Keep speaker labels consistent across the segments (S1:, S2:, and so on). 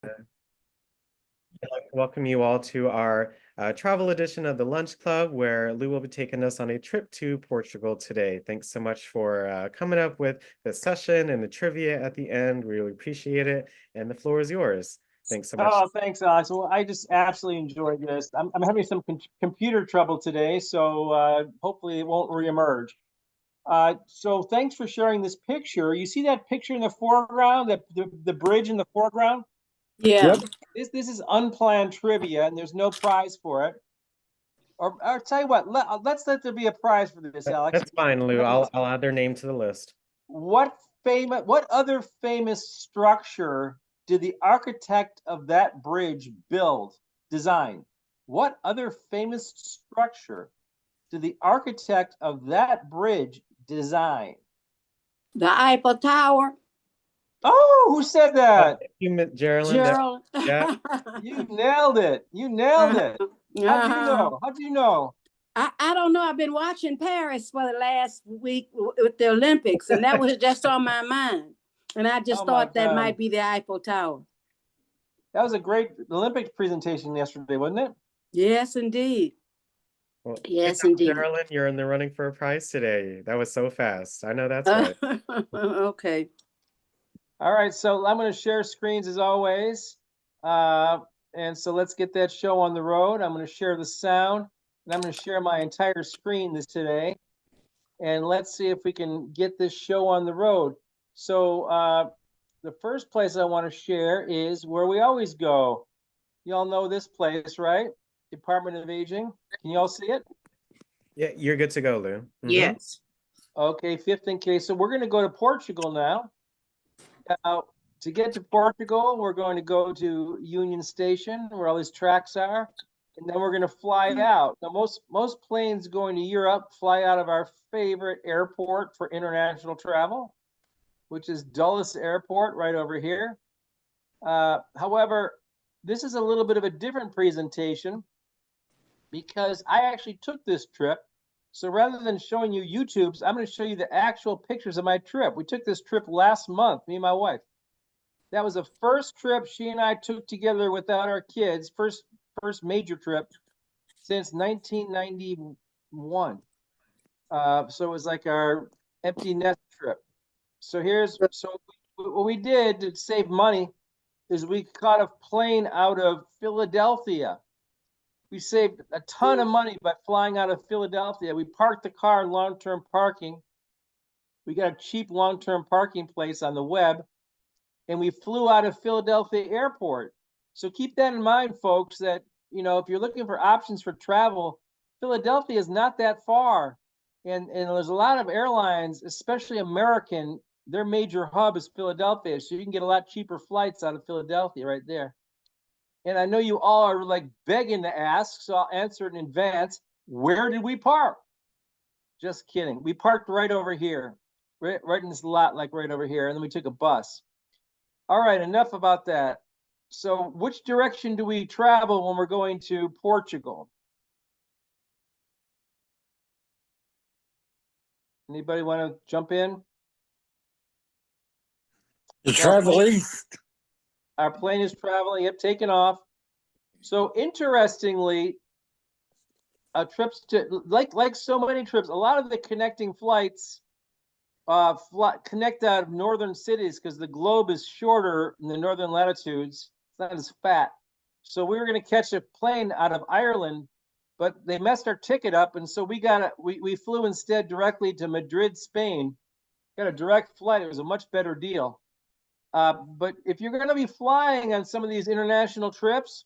S1: I'd like to welcome you all to our travel edition of the Lunch Club, where Lou will be taking us on a trip to Portugal today. Thanks so much for coming up with the session and the trivia at the end. We really appreciate it. And the floor is yours. Thanks so much.
S2: Oh, thanks, Alex. Well, I just absolutely enjoyed this. I'm having some computer trouble today, so hopefully it won't reemerge. So thanks for sharing this picture. You see that picture in the foreground, the bridge in the foreground?
S3: Yeah.
S4: Yep.
S2: This is unplanned trivia, and there's no prize for it. Or tell you what, let's let there be a prize for this, Alex.
S1: That's fine, Lou. I'll add their name to the list.
S2: What other famous structure did the architect of that bridge design? What other famous structure did the architect of that bridge design?
S3: The Eiffel Tower.
S2: Oh, who said that?
S1: Geraldine.
S3: Gerald.
S1: Yeah.
S2: You nailed it. You nailed it. How do you know? How do you know?
S3: I don't know. I've been watching Paris for the last week with the Olympics, and that was just on my mind. And I just thought that might be the Eiffel Tower.
S2: That was a great Olympics presentation yesterday, wasn't it?
S3: Yes, indeed.
S1: Well,
S3: yes, indeed.
S1: Carolyn, you're in the running for a prize today. That was so fast. I know that's right.
S3: Okay.
S2: All right, so I'm going to share screens as always. And so let's get that show on the road. I'm going to share the sound, and I'm going to share my entire screen today. And let's see if we can get this show on the road. So the first place I want to share is where we always go. You all know this place, right? Department of Aging. Can you all see it?
S1: Yeah, you're good to go, Lou. Mm-hmm.
S3: Yes.
S2: Okay, fifth in case. So we're going to go to Portugal now. Now, to get to Portugal, we're going to go to Union Station, where all these tracks are, and then we're going to fly out. Now, most planes going to Europe fly out of our favorite airport for international travel, which is Dulles Airport right over here. However, this is a little bit of a different presentation because I actually took this trip. So rather than showing you YouTubes, I'm going to show you the actual pictures of my trip. We took this trip last month, me and my wife. That was the first trip she and I took together without our kids, first major trip since 1991. So it was like our empty nest trip. So what we did to save money is we caught a plane out of Philadelphia. We saved a ton of money by flying out of Philadelphia. We parked the car in long-term parking. We got a cheap long-term parking place on the web, and we flew out of Philadelphia Airport. So keep that in mind, folks, that, you know, if you're looking for options for travel, Philadelphia is not that far. And there's a lot of airlines, especially American, their major hub is Philadelphia. So you can get a lot cheaper flights out of Philadelphia right there. And I know you all are like begging to ask, so I'll answer it in advance. Where did we park? Just kidding. We parked right over here, right in this lot, like right over here. And then we took a bus. All right, enough about that. So which direction do we travel when we're going to Portugal? Anybody want to jump in?
S4: Traveling.
S2: Our plane is traveling, yep, taking off. So interestingly, trips to like so many trips, a lot of the connecting flights connect out of northern cities because the globe is shorter in the northern latitudes. It's not as fat. So we were going to catch a plane out of Ireland, but they messed our ticket up, and so we flew instead directly to Madrid, Spain. Got a direct flight. It was a much better deal. But if you're going to be flying on some of these international trips,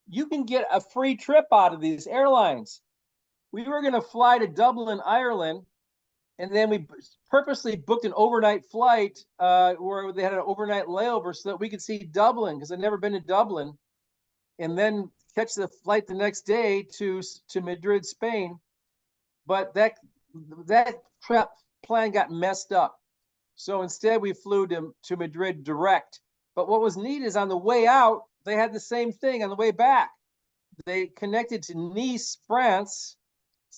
S2: you can get a free trip out of these airlines. We were going to fly to Dublin, Ireland, and then we purposely booked an overnight flight where they had an overnight layover so that we could see Dublin, because I'd never been to Dublin, and then catch the flight the next day to Madrid, Spain. But that trip plan got messed up. So instead we flew to Madrid direct. But what was neat is on the way out, they had the same thing on the way back. They connected to Nice, France,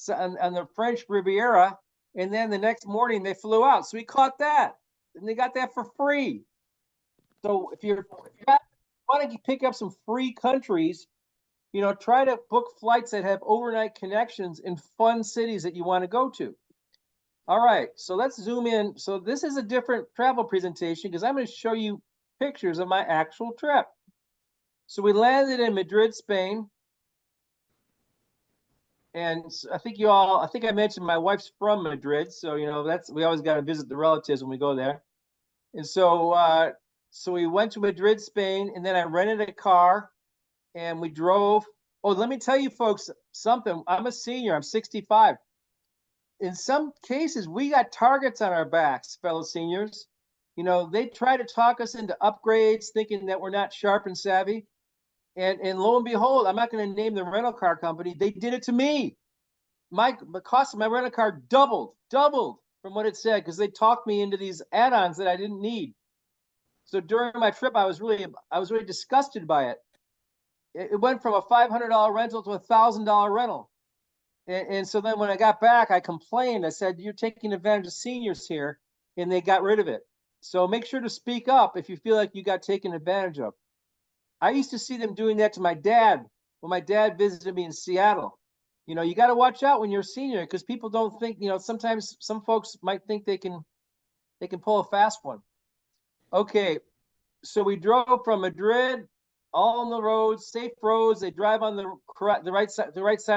S2: on the French Riviera, and then the next morning they flew out. So we caught that, and they got that for free. So if you're want to pick up some free countries, you know, try to book flights that have overnight connections in fun cities that you want to go to. All right, so let's zoom in. So this is a different travel presentation because I'm going to show you pictures of my actual trip. So we landed in Madrid, Spain. And I think I mentioned my wife's from Madrid. So, you know, we always got to visit the relatives when we go there. And so we went to Madrid, Spain, and then I rented a car and we drove. Oh, let me tell you folks something. I'm a senior, I'm 65. In some cases, we got targets on our backs, fellow seniors. You know, they try to talk us into upgrades, thinking that we're not sharp and savvy. And lo and behold, I'm not going to name the rental car company. They did it to me. The cost of my rental car doubled from what it said because they talked me into these add-ons that I didn't need. So during my trip, I was really disgusted by it. It went from a $500 rental to a $1,000 rental. And so then when I got back, I complained. I said, "You're taking advantage of seniors here," and they got rid of it. So make sure to speak up if you feel like you got taken advantage of. I used to see them doing that to my dad when my dad visited me in Seattle. You know, you got to watch out when you're a senior because people don't think, you know, sometimes some folks might think they can pull a fast one. Okay, so we drove from Madrid, all on the roads, safe roads. They drive on the right side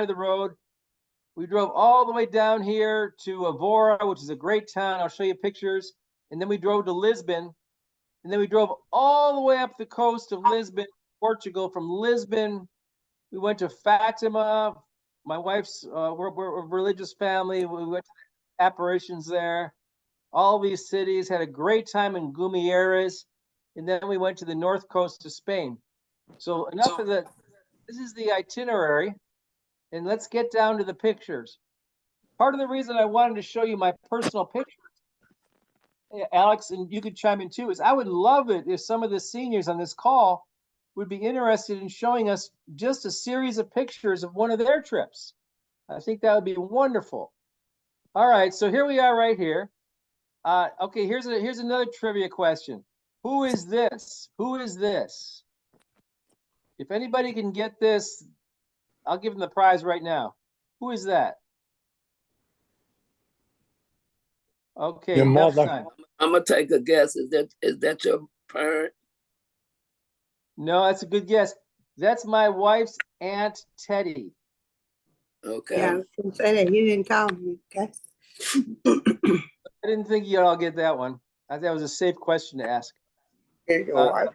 S2: of the road. We drove all the way down here to Evora, which is a great town. I'll show you pictures. And then we drove to Lisbon. And then we drove all the way up the coast of Lisbon, Portugal. From Lisbon, we went to Fatima. My wife's we're a religious family. We went to apparitions there. All these cities, had a great time in Gumieres. And then we went to the north coast of Spain. So enough of that. This is the itinerary. And let's get down to the pictures. Part of the reason I wanted to show you my personal pictures, Alex, and you could chime in too, is I would love it if some of the seniors on this call would be interested in showing us just a series of pictures of one of their trips. I think that would be wonderful. All right, so here we are right here. Okay, here's another trivia question. Who is this? Who is this? If anybody can get this, I'll give them the prize right now. Who is that? Okay,
S4: Your
S2: enough
S4: mother.
S2: time.
S5: I'm gonna take a guess. Is that your parent?
S2: No, that's a good guess. That's my wife's Aunt Teddy.
S5: Okay.
S6: Yeah, I was gonna say that. You didn't call me, okay?
S2: I didn't think you'd all get that one. I thought it was a safe question to ask.
S6: There you go.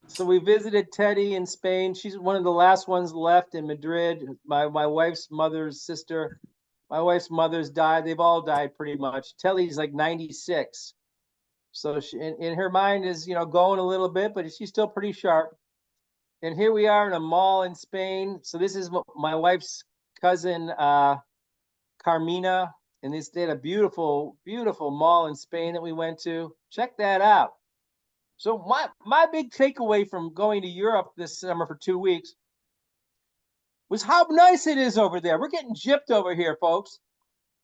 S2: So we visited Teddy in Spain. She's one of the last ones left in Madrid. My wife's mother's sister. My wife's mother's died. They've all died pretty much. Teddy's like 96. So she, in her mind is, you know, going a little bit, but she's still pretty sharp. And here we are in a mall in Spain. So this is my wife's cousin, Carmina. And they had a beautiful, beautiful mall in Spain that we went to. Check that out. So my big takeaway from going to Europe this summer for 2 weeks was how nice it is over there. We're getting gypped over here, folks.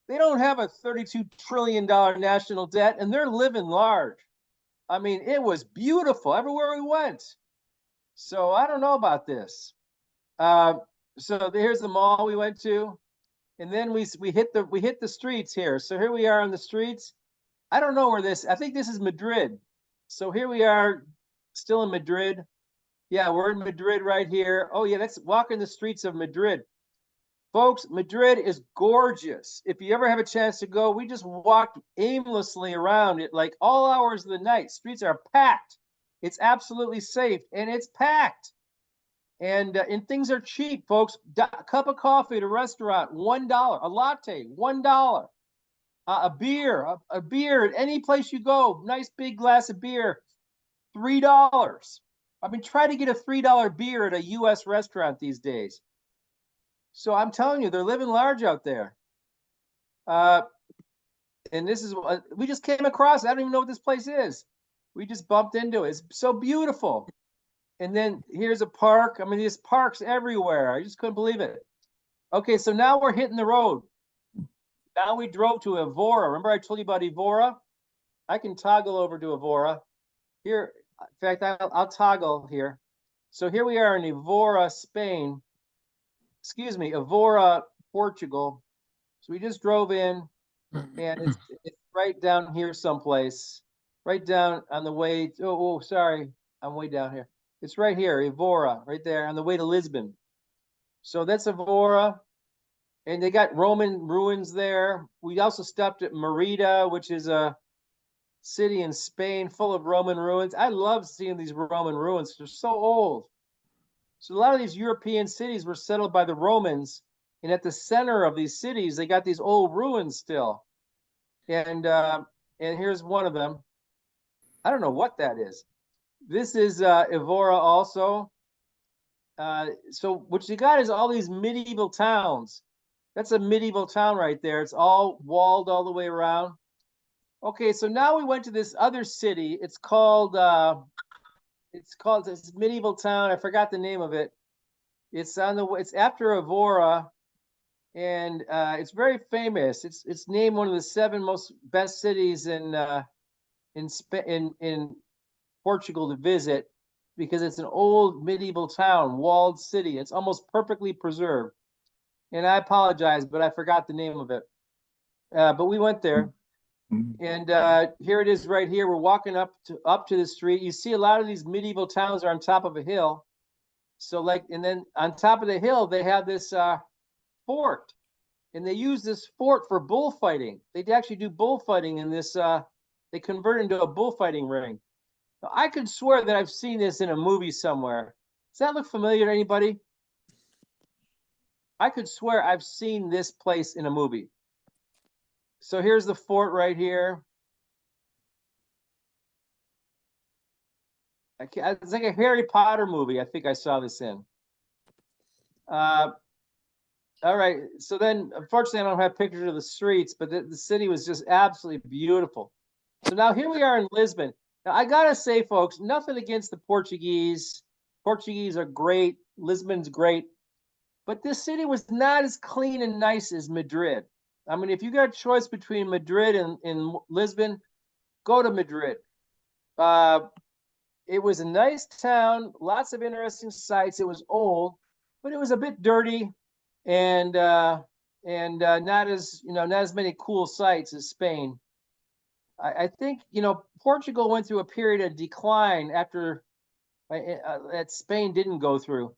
S2: They don't have a $32 trillion national debt, and they're living large. I mean, it was beautiful everywhere we went. So I don't know about this. So here's the mall we went to, and then we hit the streets here. So here we are on the streets. I don't know where this. I think this is Madrid. So here we are, still in Madrid. Yeah, we're in Madrid right here. Oh yeah, let's walk in the streets of Madrid. Folks, Madrid is gorgeous. If you ever have a chance to go, we just walked aimlessly around it like all hours of the night. Streets are packed. It's absolutely safe and it's packed. And things are cheap, folks. A cup of coffee at a restaurant, $1. A latte, $1. A beer at any place you go, nice big glass of beer, $3. I mean, try to get a $3 beer at a U.S. restaurant these days. So I'm telling you, they're living large out there. And this is, we just came across, I don't even know what this place is. We just bumped into it. It's so beautiful. And then here's a park. I mean, there's parks everywhere. I just couldn't believe it. Okay, so now we're hitting the road. Now we drove to Evora. Remember I told you about Evora? I can toggle over to Evora. Here, in fact, I'll toggle here. So here we are in Evora, Spain. Excuse me, Evora, Portugal. So we just drove in, and it's right down here someplace, right down on the way. Oh, sorry, I'm way down here. It's right here, Evora, right there on the way to Lisbon. So that's Evora, and they got Roman ruins there. We also stopped at Merida, which is a city in Spain full of Roman ruins. I love seeing these Roman ruins. They're so old. So a lot of these European cities were settled by the Romans, and at the center of these cities, they got these old ruins still. And here's one of them. I don't know what that is. This is Evora also. So what you got is all these medieval towns. That's a medieval town right there. It's all walled all the way around. Okay, so now we went to this other city. It's called this medieval town. I forgot the name of it. It's after Evora, and it's very famous. It's named one of the 7 most best cities in Portugal to visit, because it's an old medieval town, walled city. It's almost perfectly preserved. And I apologize, but I forgot the name of it. But we went there. And here it is right here. We're walking up to the street. You see a lot of these medieval towns are on top of a hill. So and then on top of the hill, they have this fort. And they use this fort for bullfighting. They actually do bullfighting in this, they convert it into a bullfighting ring. Now, I could swear that I've seen this in a movie somewhere. Does that look familiar to anybody? I could swear I've seen this place in a movie. So here's the fort right here. It's like a Harry Potter movie. I think I saw this in. All right. So then, unfortunately, I don't have pictures of the streets, but the city was just absolutely beautiful. So now here we are in Lisbon. Now, I gotta say, folks, nothing against the Portuguese. Portuguese are great. Lisbon's great. But this city was not as clean and nice as Madrid. I mean, if you got a choice between Madrid and Lisbon, go to Madrid. It was a nice town, lots of interesting sights. It was old, but it was a bit dirty, and not as many cool sights as Spain. I think Portugal went through a period of decline after that Spain didn't go through.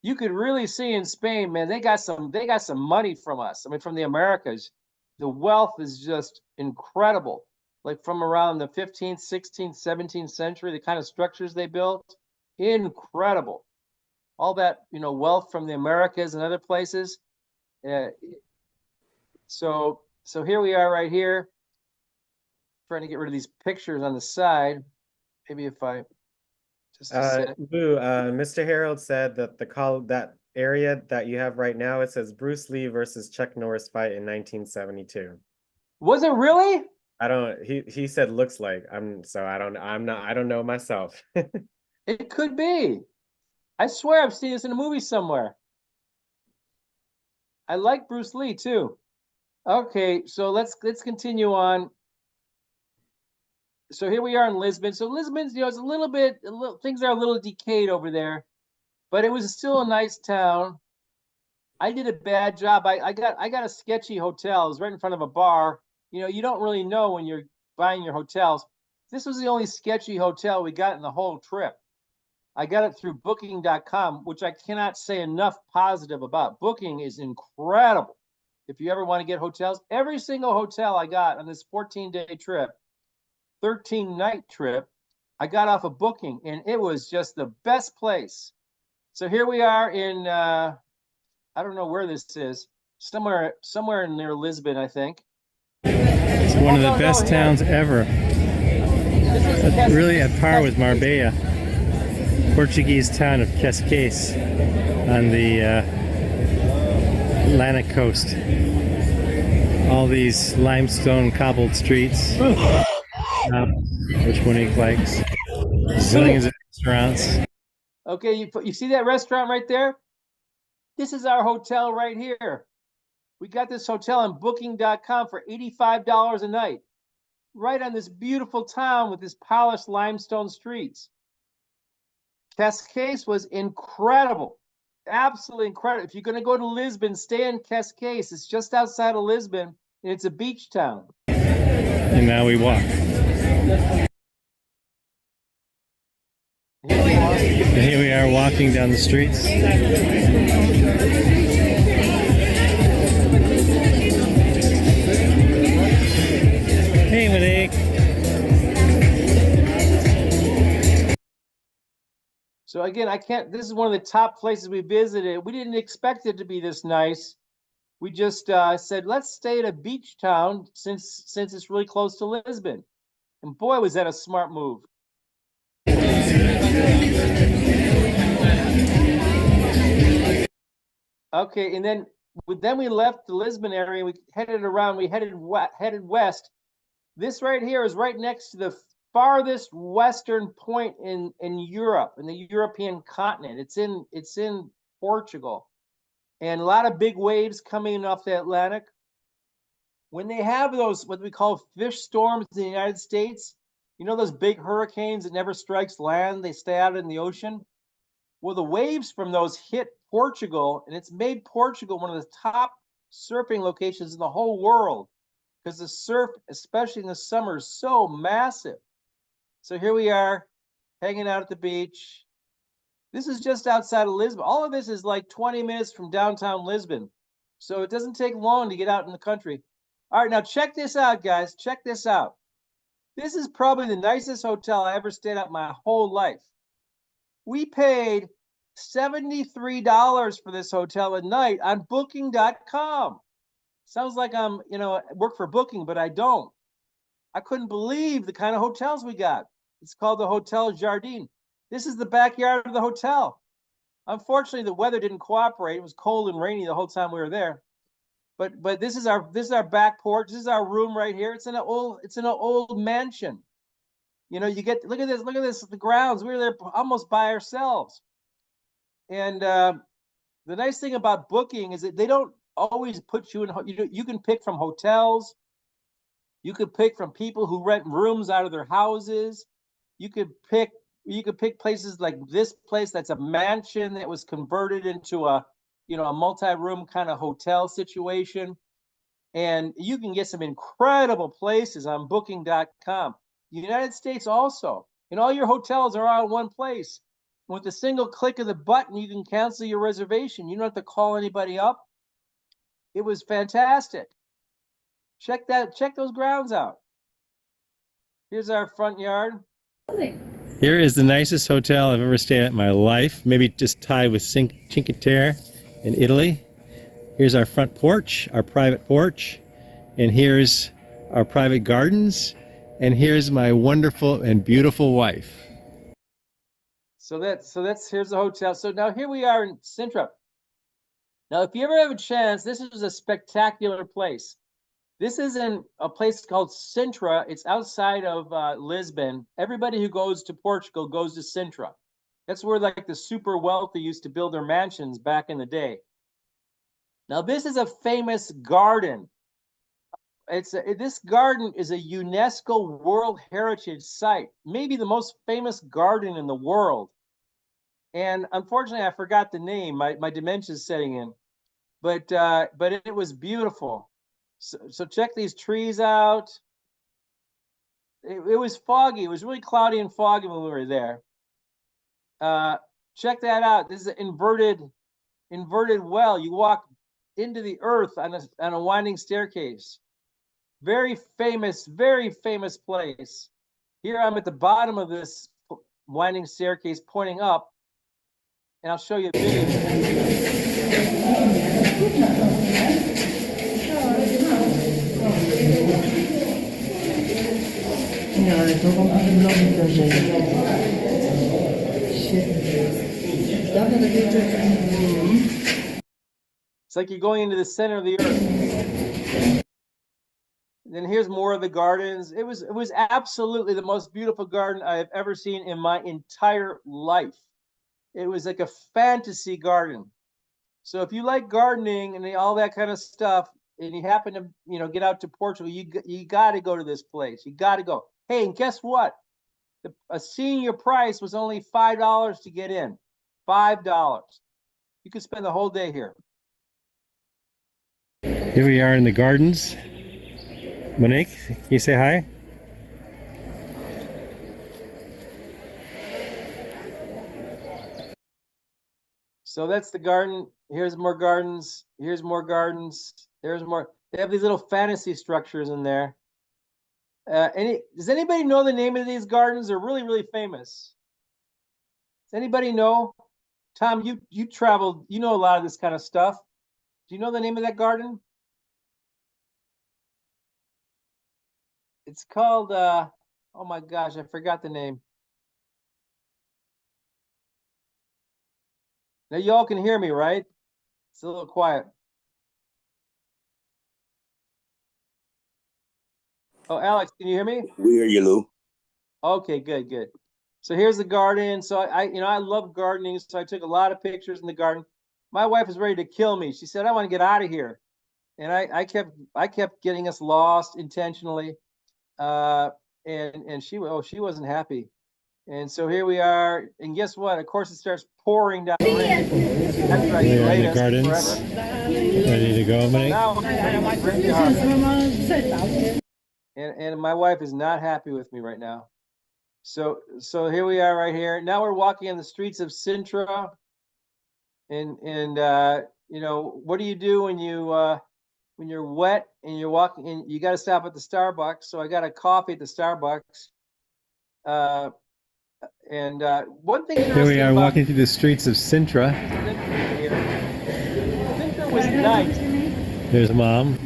S2: You could really see in Spain, man, they got some money from us. I mean, from the Americas. The wealth is just incredible. Like from around the 15th, 16th, 17th century, the kind of structures they built, incredible. All that, wealth from the Americas and other places. So here we are right here, trying to get rid of these pictures on the side. Maybe if I just
S1: Lou, Mr. Harold said that that area that you have right now, it says Bruce Lee versus Chuck Norris fight in 1972.
S2: Was it really?
S1: He said looks like. I don't know myself.
S2: It could be. I swear I've seen this in a movie somewhere. I like Bruce Lee too. Okay, so let's continue on. So here we are in Lisbon. So Lisbon's, it's things are a little decayed over there, but it was still a nice town. I did a bad job. I got a sketchy hotel. It was right in front of a bar. You don't really know when you're buying your hotels. This was the only sketchy hotel we got in the whole trip. I got it through booking.com, which I cannot say enough positive about. Booking is incredible. If you ever want to get hotels, every single hotel I got on this 14-day trip, 13-night trip, I got off of Booking, and it was just the best place. So here we are in, I don't know where this is, somewhere near Lisbon, I think.
S4: It's one of the best towns ever. Really at par with Marbella. Portuguese town of Cascais on the Atlantic coast. All these limestone cobbled streets, which Monique likes. Zillions of restaurants.
S2: Okay, you see that restaurant right there? This is our hotel right here. We got this hotel on booking.com for $85 a night, right on this beautiful town with this polished limestone streets. Cascais was incredible. Absolutely incredible. If you're going to go to Lisbon, stay in Cascais. It's just outside of Lisbon, and it's a beach town.
S4: And now we walk. And here we are walking down the streets. Hey, Monique.
S2: So again, this is one of the top places we visited. We didn't expect it to be this nice. We just said, let's stay at a beach town since it's really close to Lisbon. And boy, was that a smart move. Okay, and then we left the Lisbon area. We headed around. We headed west. This right here is right next to the farthest western point in Europe, in the European continent. It's in Portugal, and a lot of big waves coming off the Atlantic. When they have those what we call fish storms in the United States, you know those big hurricanes that never strikes land, they stay out in the ocean. Well, the waves from those hit Portugal, and it's made Portugal one of the top surfing locations in the whole world because the surf, especially in the summer, is so massive. So here we are hanging out at the beach. This is just outside of Lisbon. All of this is like 20 minutes from downtown Lisbon. So it doesn't take long to get out in the country. All right, now check this out, guys. Check this out. This is probably the nicest hotel I ever stayed at my whole life. We paid $73 for this hotel a night on booking.com. Sounds like I'm, work for Booking, but I don't. I couldn't believe the kind of hotels we got. It's called the Hotel Jardin. This is the backyard of the hotel. Unfortunately, the weather didn't cooperate. It was cold and rainy the whole time we were there. But this is our back porch. This is our room right here. It's in an old mansion. You look at this, the grounds. We were there almost by ourselves. And the nice thing about Booking is that they don't always put you in. You can pick from hotels. You could pick from people who rent rooms out of their houses. You could pick places like this place that's a mansion that was converted into a multi-room kind of hotel situation. And you can get some incredible places on booking.com. The United States also. And all your hotels are all in one place. With a single click of the button, you can cancel your reservation. You don't have to call anybody up. It was fantastic. Check those grounds out. Here's our front yard.
S4: Here is the nicest hotel I've ever stayed at in my life. Maybe just tied with Cinque Terre in Italy. Here's our front porch, our private porch. And here's our private gardens. And here's my wonderful and beautiful wife.
S2: So here's the hotel. So now here we are in Sintra. Now, if you ever have a chance, this is a spectacular place. This is in a place called Sintra. It's outside of Lisbon. Everybody who goes to Portugal goes to Sintra. That's where like the super wealthy used to build their mansions back in the day. Now, this is a famous garden. This garden is a UNESCO World Heritage Site, maybe the most famous garden in the world. And unfortunately, I forgot the name. My dementia is setting in, but it was beautiful. So check these trees out. It was foggy. It was really cloudy and foggy when we were there. Check that out. This is an inverted well. You walk into the earth on a winding staircase. Very famous place. Here I'm at the bottom of this winding staircase pointing up, and I'll show you a video. It's like you're going into the center of the earth. Then here's more of the gardens. It was absolutely the most beautiful garden I have ever seen in my entire life. It was like a fantasy garden. So if you like gardening and all that kind of stuff, and you happen to get out to Portugal, you got to go to this place. You got to go. Hey, and guess what? a senior price was only $5 to get in. $5. You could spend the whole day here.
S4: Here we are in the gardens. Monique, can you say hi?
S2: So that's the garden. Here's more gardens. Here's more gardens. There's more. They have these little fantasy structures in there. Does anybody know the name of these gardens? They're really, really famous. Does anybody know? Tom, you traveled, you know a lot of this kind of stuff. Do you know the name of that garden? It's called oh my gosh, I forgot the name. Now y'all can hear me, right? It's a little quiet. Oh, Alex, can you hear me?
S5: We hear you, Lou.
S2: Okay, good, good. So here's the garden. So I love gardening. So I took a lot of pictures in the garden. My wife was ready to kill me. She said, I want to get out of here. And I kept getting us lost intentionally. And she wasn't happy. And so here we are. And guess what? Of course, it starts pouring down rain. After I
S4: We are in
S2: delayed
S4: the
S2: us
S4: gardens.
S2: forever.
S4: Ready to go, Monique?
S2: Now it's really hard. And my wife is not happy with me right now. So here we are right here. Now we're walking on the streets of Sintra. And you know, what do you do when you're wet and you're walking and you got to stop at the Starbucks? So I got a coffee at the Starbucks. One thing
S4: Here we are
S2: about
S4: walking through the streets of Sintra.
S2: Sintra was nice.
S4: There's Mom.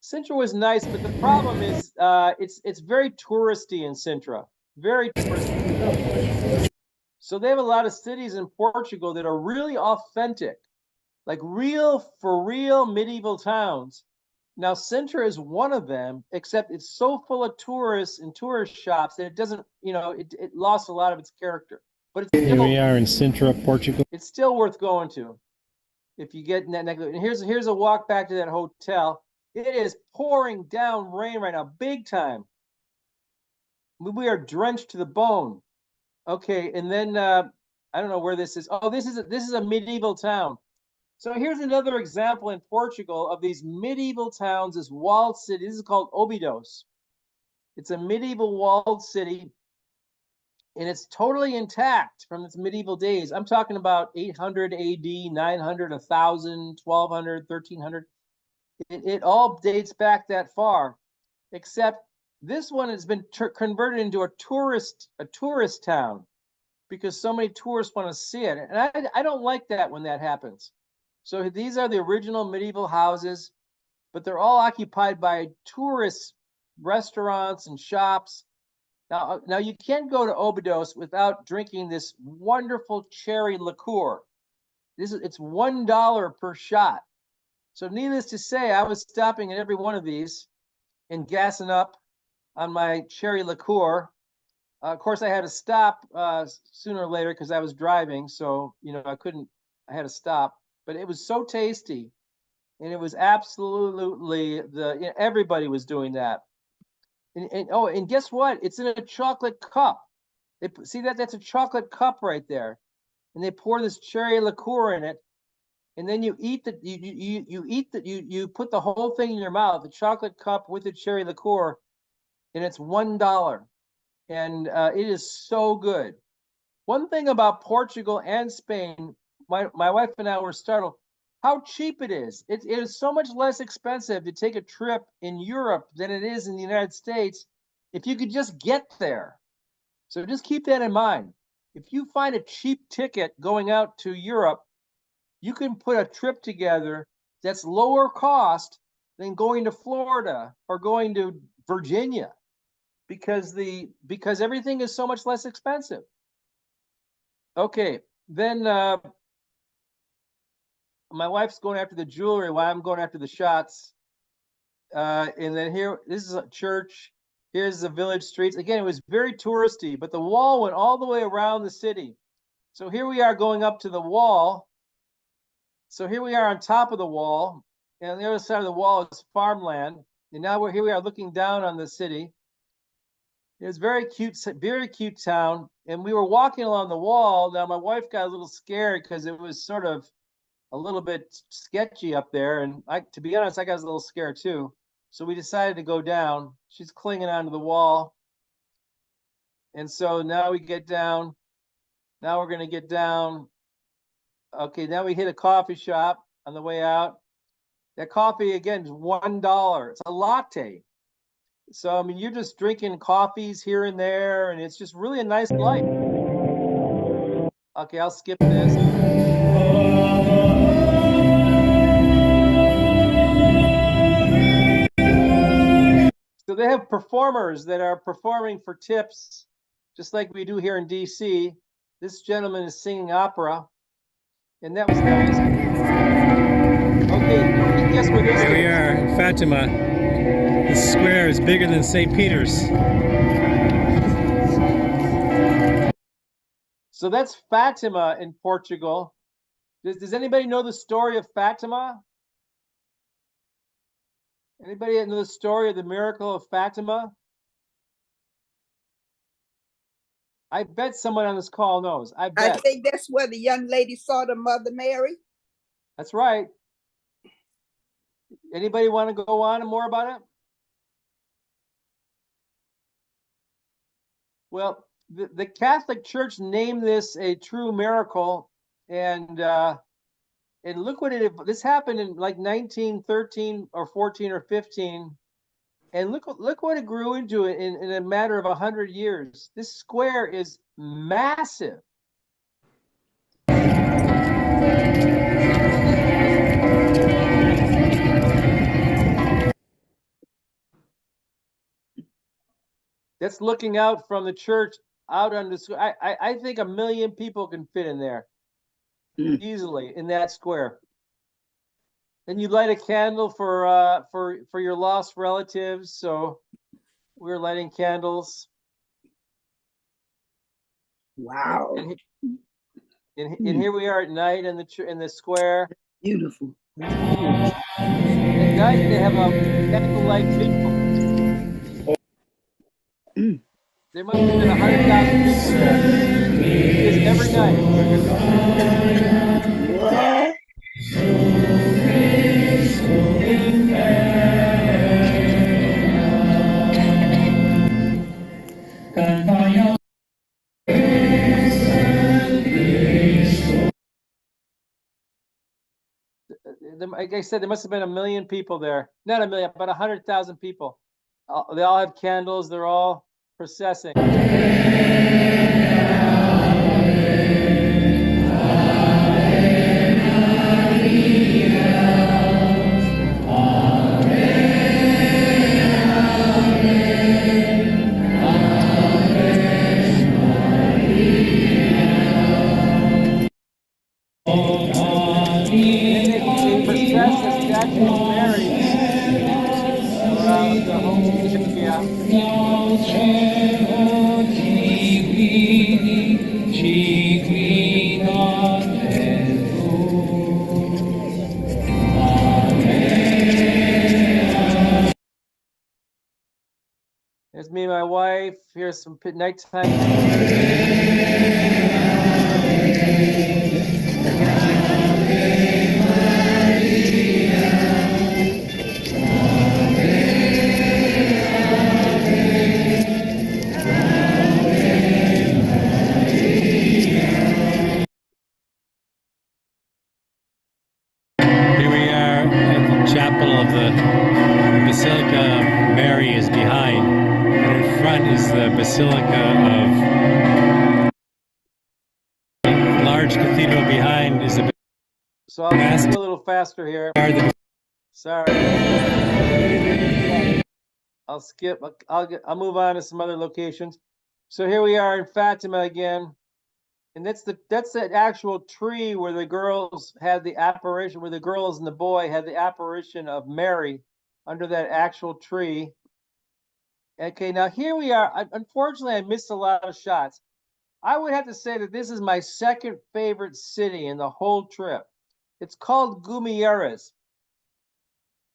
S2: Sintra was nice, but the problem is it's very touristy in Sintra. Very touristy. So they have a lot of cities in Portugal that are really authentic, like real for real medieval towns. Now Sintra is one of them, except it's so full of tourists and tourist shops that it doesn't, you know, it lost a lot of its character. But it's
S4: Here we are in Sintra, Portugal.
S2: It's still worth going to if you get in that neck. And here's a walk back to that hotel. It is pouring down rain right now, big time. We are drenched to the bone. Okay, and then I don't know where this is. Oh, this is a medieval town. So here's another example in Portugal of these medieval towns, this walled city. This is called Óbidos. It's a medieval walled city, and it's totally intact from its medieval days. I'm talking about 800 AD, 900, 1000, 1200, 1300. It all dates back that far, except this one has been converted into a tourist town because so many tourists want to see it. And I don't like that when that happens. So these are the original medieval houses, but they're all occupied by tourist restaurants and shops. Now you can't go to Óbidos without drinking this wonderful cherry liqueur. It's $1 per shot. So needless to say, I was stopping at every one of these and gassing up on my cherry liqueur. Of course, I had to stop sooner or later because I was driving, so you know I had to stop. But it was so tasty, and it was absolutely everybody was doing that. And guess what? It's in a chocolate cup. See that's a chocolate cup right there, and they pour this cherry liqueur in it, and then you eat you put the whole thing in your mouth, the chocolate cup with the cherry liqueur, and it's $1, and it is so good. One thing about Portugal and Spain, my wife and I were startled how cheap it is. It is so much less expensive to take a trip in Europe than it is in the United States if you could just get there. So just keep that in mind. If you find a cheap ticket going out to Europe, you can put a trip together that's lower cost than going to Florida or going to Virginia because everything is so much less expensive. Okay, then my wife's going after the jewelry while I'm going after the shots. And then this is a church. Here's the village streets. Again, it was very touristy, but the wall went all the way around the city. So here we are going up to the wall. So here we are on top of the wall, and on the other side of the wall is farmland. And now we are looking down on the city. It was very cute town. And we were walking along the wall. Now my wife got a little scared because it was sort of a little bit sketchy up there. And to be honest, I got a little scared too. So we decided to go down. She's clinging onto the wall. And so now we get down. Now we're gonna get down. Okay, now we hit a coffee shop on the way out. That coffee again is $1. It's a latte. So I mean, you're just drinking coffees here and there, and it's just really a nice life. Okay, I'll skip this. So they have performers that are performing for tips, just like we do here in DC. This gentleman is singing opera, and that was nice. Okay, guess where this
S4: Here we
S2: is?
S4: are in Fatima. This square is bigger than St. Peter's.
S2: So that's Fatima in Portugal. Does anybody know the story of Fatima? Anybody know the story of the miracle of Fatima? I bet someone on this call knows. I
S6: I
S2: bet.
S6: think that's where the young lady saw the Mother Mary.
S2: That's right. Anybody want to go on and more about it? Well, the Catholic Church named this a true miracle, and look what this happened in like 1913 or 14 or 15, and look what it grew into in a matter of 100 years. This square is massive. That's looking out from the church out on the square. I think 1 million people can fit in there easily in that square. And you light a candle for your lost relatives. So we're lighting candles.
S6: Wow.
S2: And here we are at night in the square.
S6: Beautiful.
S2: At night they have a candlelight vigil. There must have been 100,000 people there. It's every night.
S6: What?
S2: Like I said, there must have been 1 million people there. Not 1 million, but 100,000 people. They all have candles. They're all processing. They process the statue of Mary around the whole area. There's me and my wife. Here's some nighttime.
S4: Here we are at the chapel of the Basilica of Mary is behind. And in front is the Basilica of large cathedral behind is the
S2: So I'll go a little faster here. Sorry. I'll skip. I'll move on to some other locations. So here we are in Fatima again. And that's that actual tree where the girls had the apparition, where the girls and the boy had the apparition of Mary under that actual tree. Okay, now here we are. Unfortunately, I missed a lot of shots. I would have to say that this is my second favorite city in the whole trip. It's called Gumieres.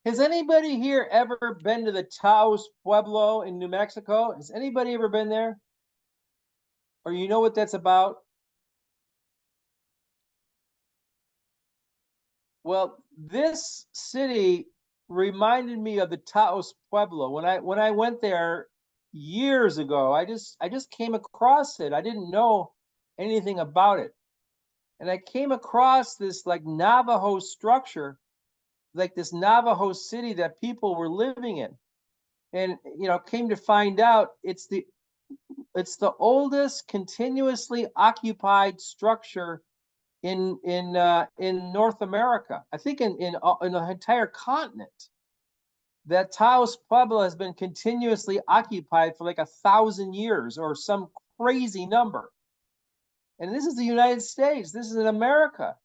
S2: Has anybody here ever been to the Taos Pueblo in New Mexico? Has anybody ever been there? Or you know what that's about? Well, this city reminded me of the Taos Pueblo. When I went there years ago, I just came across it. I didn't know anything about it. And I came across this like Navajo structure, like this Navajo city that people were living in. And came to find out it's the oldest continuously occupied structure in North America. I think in the entire continent. That Taos Pueblo has been continuously occupied for like 1,000 years or some crazy number. And this is the United States. This is in America.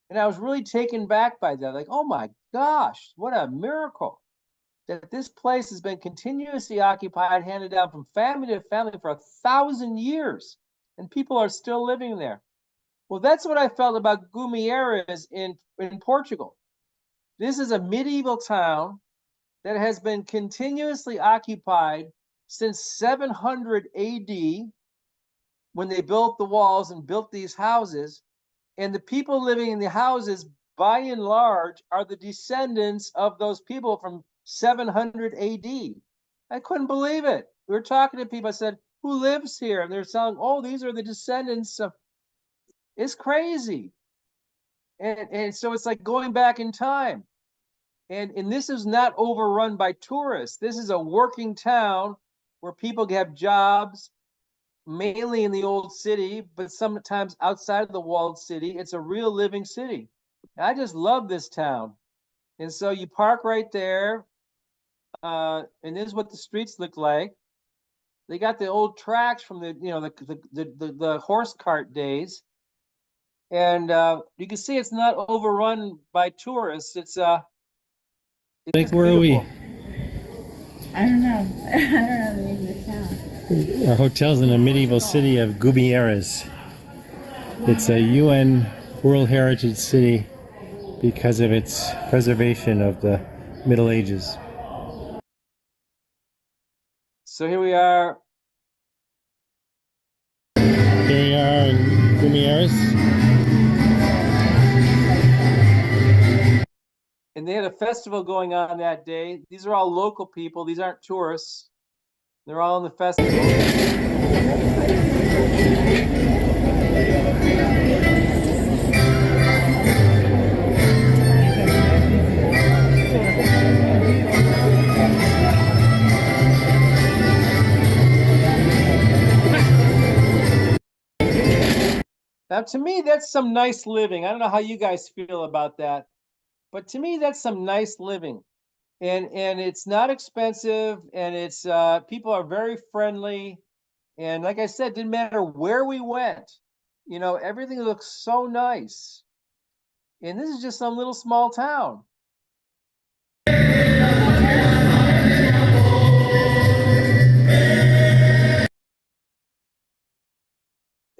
S2: And I was really taken back by that. Like, oh my gosh, what a miracle that this place has been continuously occupied, handed down from family to family for 1,000 years. And people are still living there. Well, that's what I felt about Gumieres in Portugal. This is a medieval town that has been continuously occupied since 700 AD, when they built the walls and built these houses. And the people living in the houses, by and large, are the descendants of those people from 700 AD. I couldn't believe it. We were talking to people. I said, who lives here? And they're saying, oh, these are the descendants of. It's crazy. And so it's like going back in time. And this is not overrun by tourists. This is a working town where people have jobs, mainly in the old city, but sometimes outside of the walled city. It's a real living city. I just love this town. And so you park right there, and this is what the streets look like. They got the old tracks from the horse cart days, and you can see it's not overrun by tourists. It's
S4: Like, where are we?
S7: I don't know. I don't know the name of the town.
S4: Our hotel's in the medieval city of Gumieres. It's a UN World Heritage City because of its preservation of the Middle Ages.
S2: So here we are.
S4: Here we are in Gumieres.
S2: And they had a festival going on that day. These are all local people. These aren't tourists. They're all in the festival. Now, to me, that's some nice living. I don't know how you guys feel about that, but to me, that's some nice living. And it's not expensive, and it's people are very friendly. And like I said, didn't matter where we went, everything looks so nice. And this is just some little small town.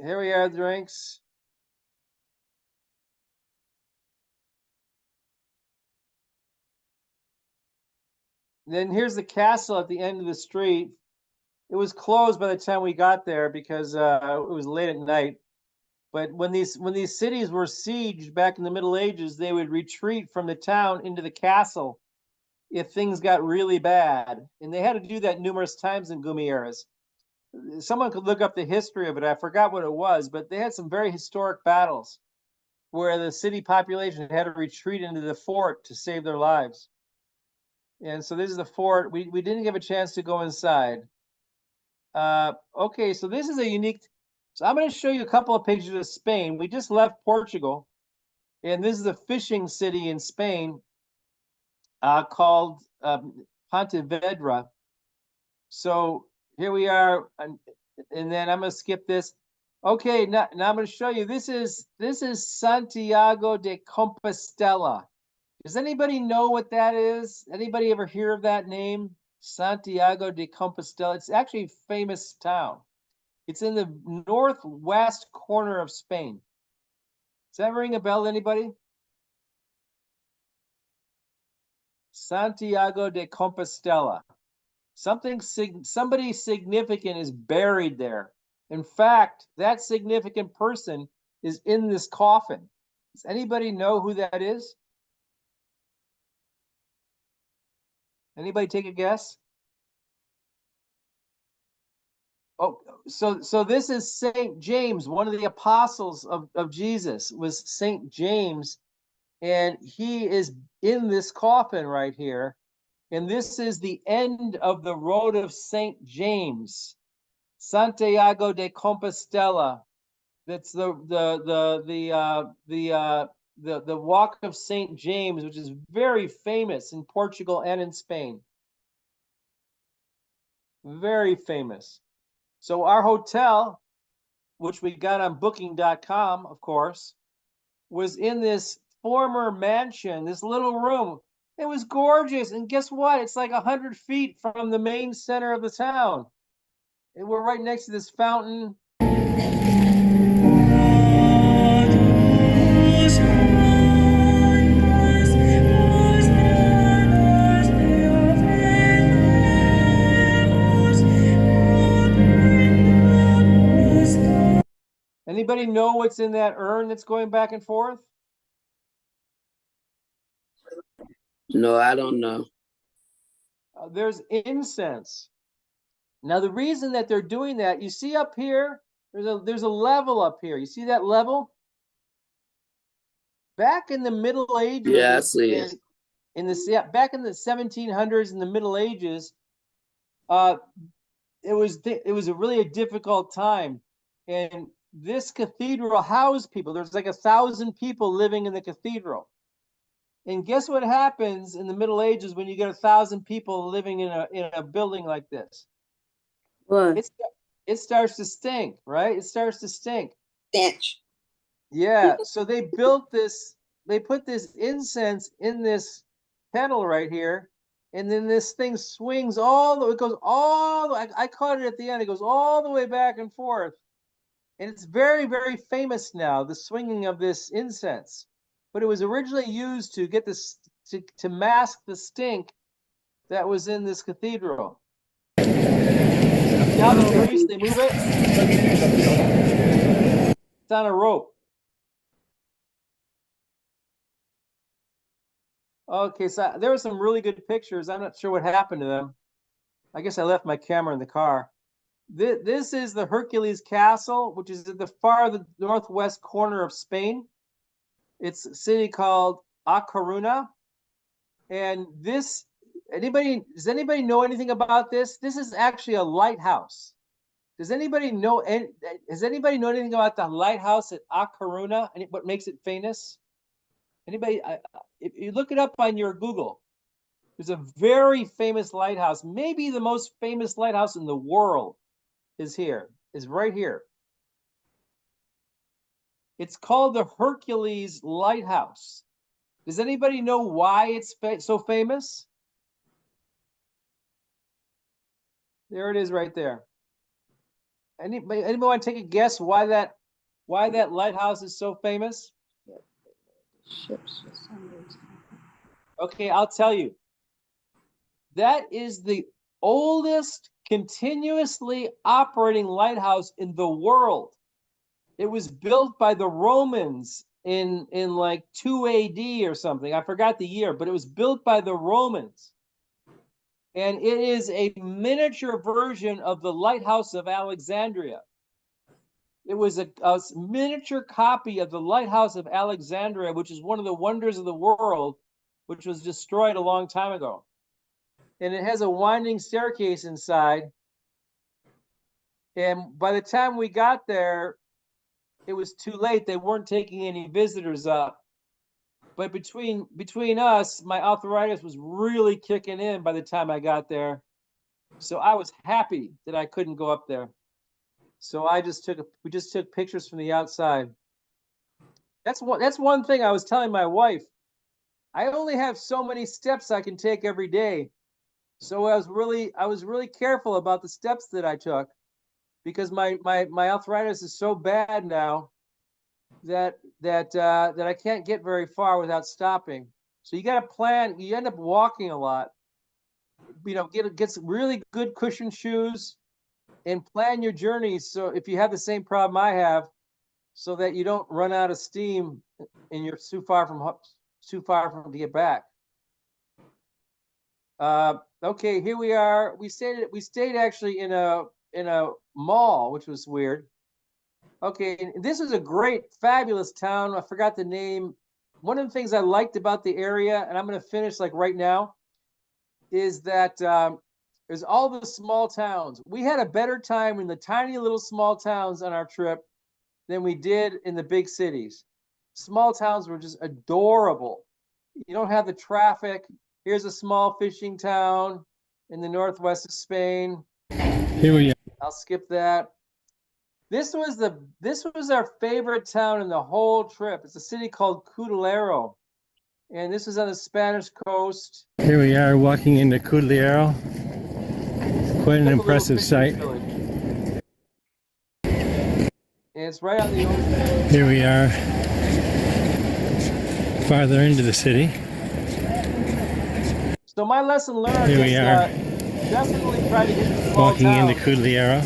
S2: Here we are, drinks. Then here's the castle at the end of the street. It was closed by the time we got there because it was late at night. But when these cities were sieged back in the Middle Ages, they would retreat from the town into the castle if things got really bad. And they had to do that numerous times in Gumieres. Someone could look up the history of it. I forgot what it was, but they had some very historic battles where the city population had to retreat into the fort to save their lives. And so this is the fort. We didn't give a chance to go inside. Okay, so this is a unique. So I'm going to show you a couple of pictures of Spain. We just left Portugal, and this is a fishing city in Spain called Pontevedra. So here we are, and then I'm going to skip this. Okay, now I'm going to show you. This is Santiago de Compostela. Does anybody know what that is? Anybody ever hear of that name? Santiago de Compostela. It's actually a famous town. It's in the northwest corner of Spain. Does that ring a bell to anybody? Santiago de Compostela. Somebody significant is buried there. In fact, that significant person is in this coffin. Does anybody know who that is? Anybody take a guess? Oh, so this is Saint James, one of the apostles of Jesus was Saint James, and he is in this coffin right here. And this is the end of the road of Saint James, Santiago de Compostela. That's the walk of Saint James, which is very famous in Portugal and in Spain. Very famous. So our hotel, which we got on booking.com, of course, was in this former mansion, this little room. It was gorgeous. And guess what? It's like 100 feet from the main center of the town. And we're right next to this fountain. Anybody know what's in that urn that's going back and forth?
S5: No, I don't know.
S2: There's incense. Now, the reason that they're doing that, you see up here, there's a level up here. You see that level? Back in the Middle Ages,
S5: Yeah, I see it.
S2: Back in the 1700s, in the Middle Ages, it was a difficult time, and this cathedral housed people. There's like 1,000 people living in the cathedral. And guess what happens in the Middle Ages when you get 1,000 people living in a building like this?
S3: What?
S2: It starts to stink, right? It starts to stink.
S6: Stench.
S2: Yeah. So they put this incense in this kettle right here, and then this thing swings it goes all the way. I caught it at the end. It goes all the way back and forth. And it's very, very famous now, the swinging of this incense. But it was originally used to get this to mask the stink that was in this cathedral. Now the priest, they move it. It's on a rope. Okay, so there were some really good pictures. I'm not sure what happened to them. I guess I left my camera in the car. This is the Hercules Castle, which is at the far northwest corner of Spain. It's a city called A Coruña. And does anybody know anything about this? This is actually a lighthouse. Has anybody know anything about the lighthouse at A Coruña and what makes it famous? Anybody? If you look it up on your Google, there's a very famous lighthouse. Maybe the most famous lighthouse in the world is right here. It's called the Hercules Lighthouse. Does anybody know why it's so famous? There it is right there. Anybody want to take a guess why that lighthouse is so famous?
S7: Ships for some reason.
S2: Okay, I'll tell you. That is the oldest continuously operating lighthouse in the world. It was built by the Romans in like 2 AD or something. I forgot the year, but it was built by the Romans. And it is a miniature version of the Lighthouse of Alexandria. It was a miniature copy of the Lighthouse of Alexandria, which is one of the wonders of the world, which was destroyed a long time ago. And it has a winding staircase inside. And by the time we got there, it was too late. They weren't taking any visitors up. But between us, my arthritis was really kicking in by the time I got there. So I was happy that I couldn't go up there. So we just took pictures from the outside. That's one thing I was telling my wife. I only have so many steps I can take every day. So I was really careful about the steps that I took, because my arthritis is so bad now that I can't get very far without stopping. So you got to plan. You end up walking a lot. You know, get some really good cushion shoes and plan your journey. So if you have the same problem I have, so that you don't run out of steam and you're too far from to get back. Okay, here we are. We stayed actually in a mall, which was weird. Okay, and this is a great, fabulous town. I forgot the name. One of the things I liked about the area, and I'm going to finish like right now, is that there's all the small towns. We had a better time in the tiny little small towns on our trip than we did in the big cities. Small towns were just adorable. You don't have the traffic. Here's a small fishing town in the northwest of Spain.
S4: Here we are.
S2: I'll skip that. This was our favorite town in the whole trip. It's a city called Cudillero, and this is on the Spanish coast.
S4: Here we are walking into Cudillero. Quite an impressive sight.
S2: Village. And it's right on the ocean.
S4: Here we are, farther into the city.
S2: So my lesson learned
S4: Here
S2: is
S4: we are,
S2: definitely try to hit the small
S4: walking
S2: towns.
S4: into Cudillero.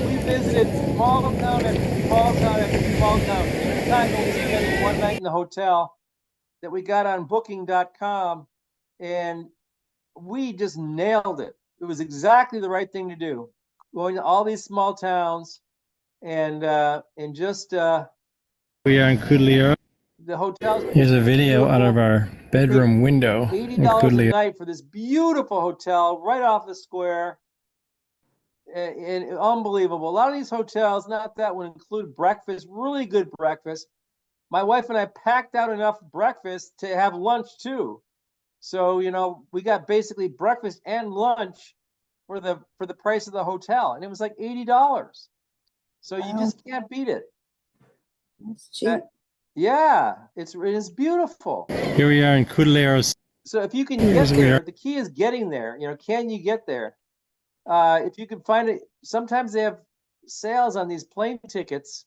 S2: We visited small town after small town after small town. Every time we spent one night in the hotel that we got on Booking.com, and we just nailed it. It was exactly the right thing to do. Going to all these small towns, and just
S4: We are in Cudillero.
S2: the hotels.
S4: Here's a video out of our bedroom window in
S2: $80 a
S4: Cudillero.
S2: night for this beautiful hotel right off the square. And unbelievable. A lot of these hotels, not that one, include breakfast, really good breakfast. My wife and I packed out enough breakfast to have lunch too. So, you know, we got basically breakfast and lunch for the price of the hotel, and it was like $80. So you just can't beat it.
S6: That's cheap.
S2: Yeah, it is beautiful.
S4: Here we are in Cudillero.
S2: So if you can
S4: Yes,
S2: get
S4: we
S2: there,
S4: are.
S2: the key is getting there. You know, can you get there? If you can find it, sometimes they have sales on these plane tickets.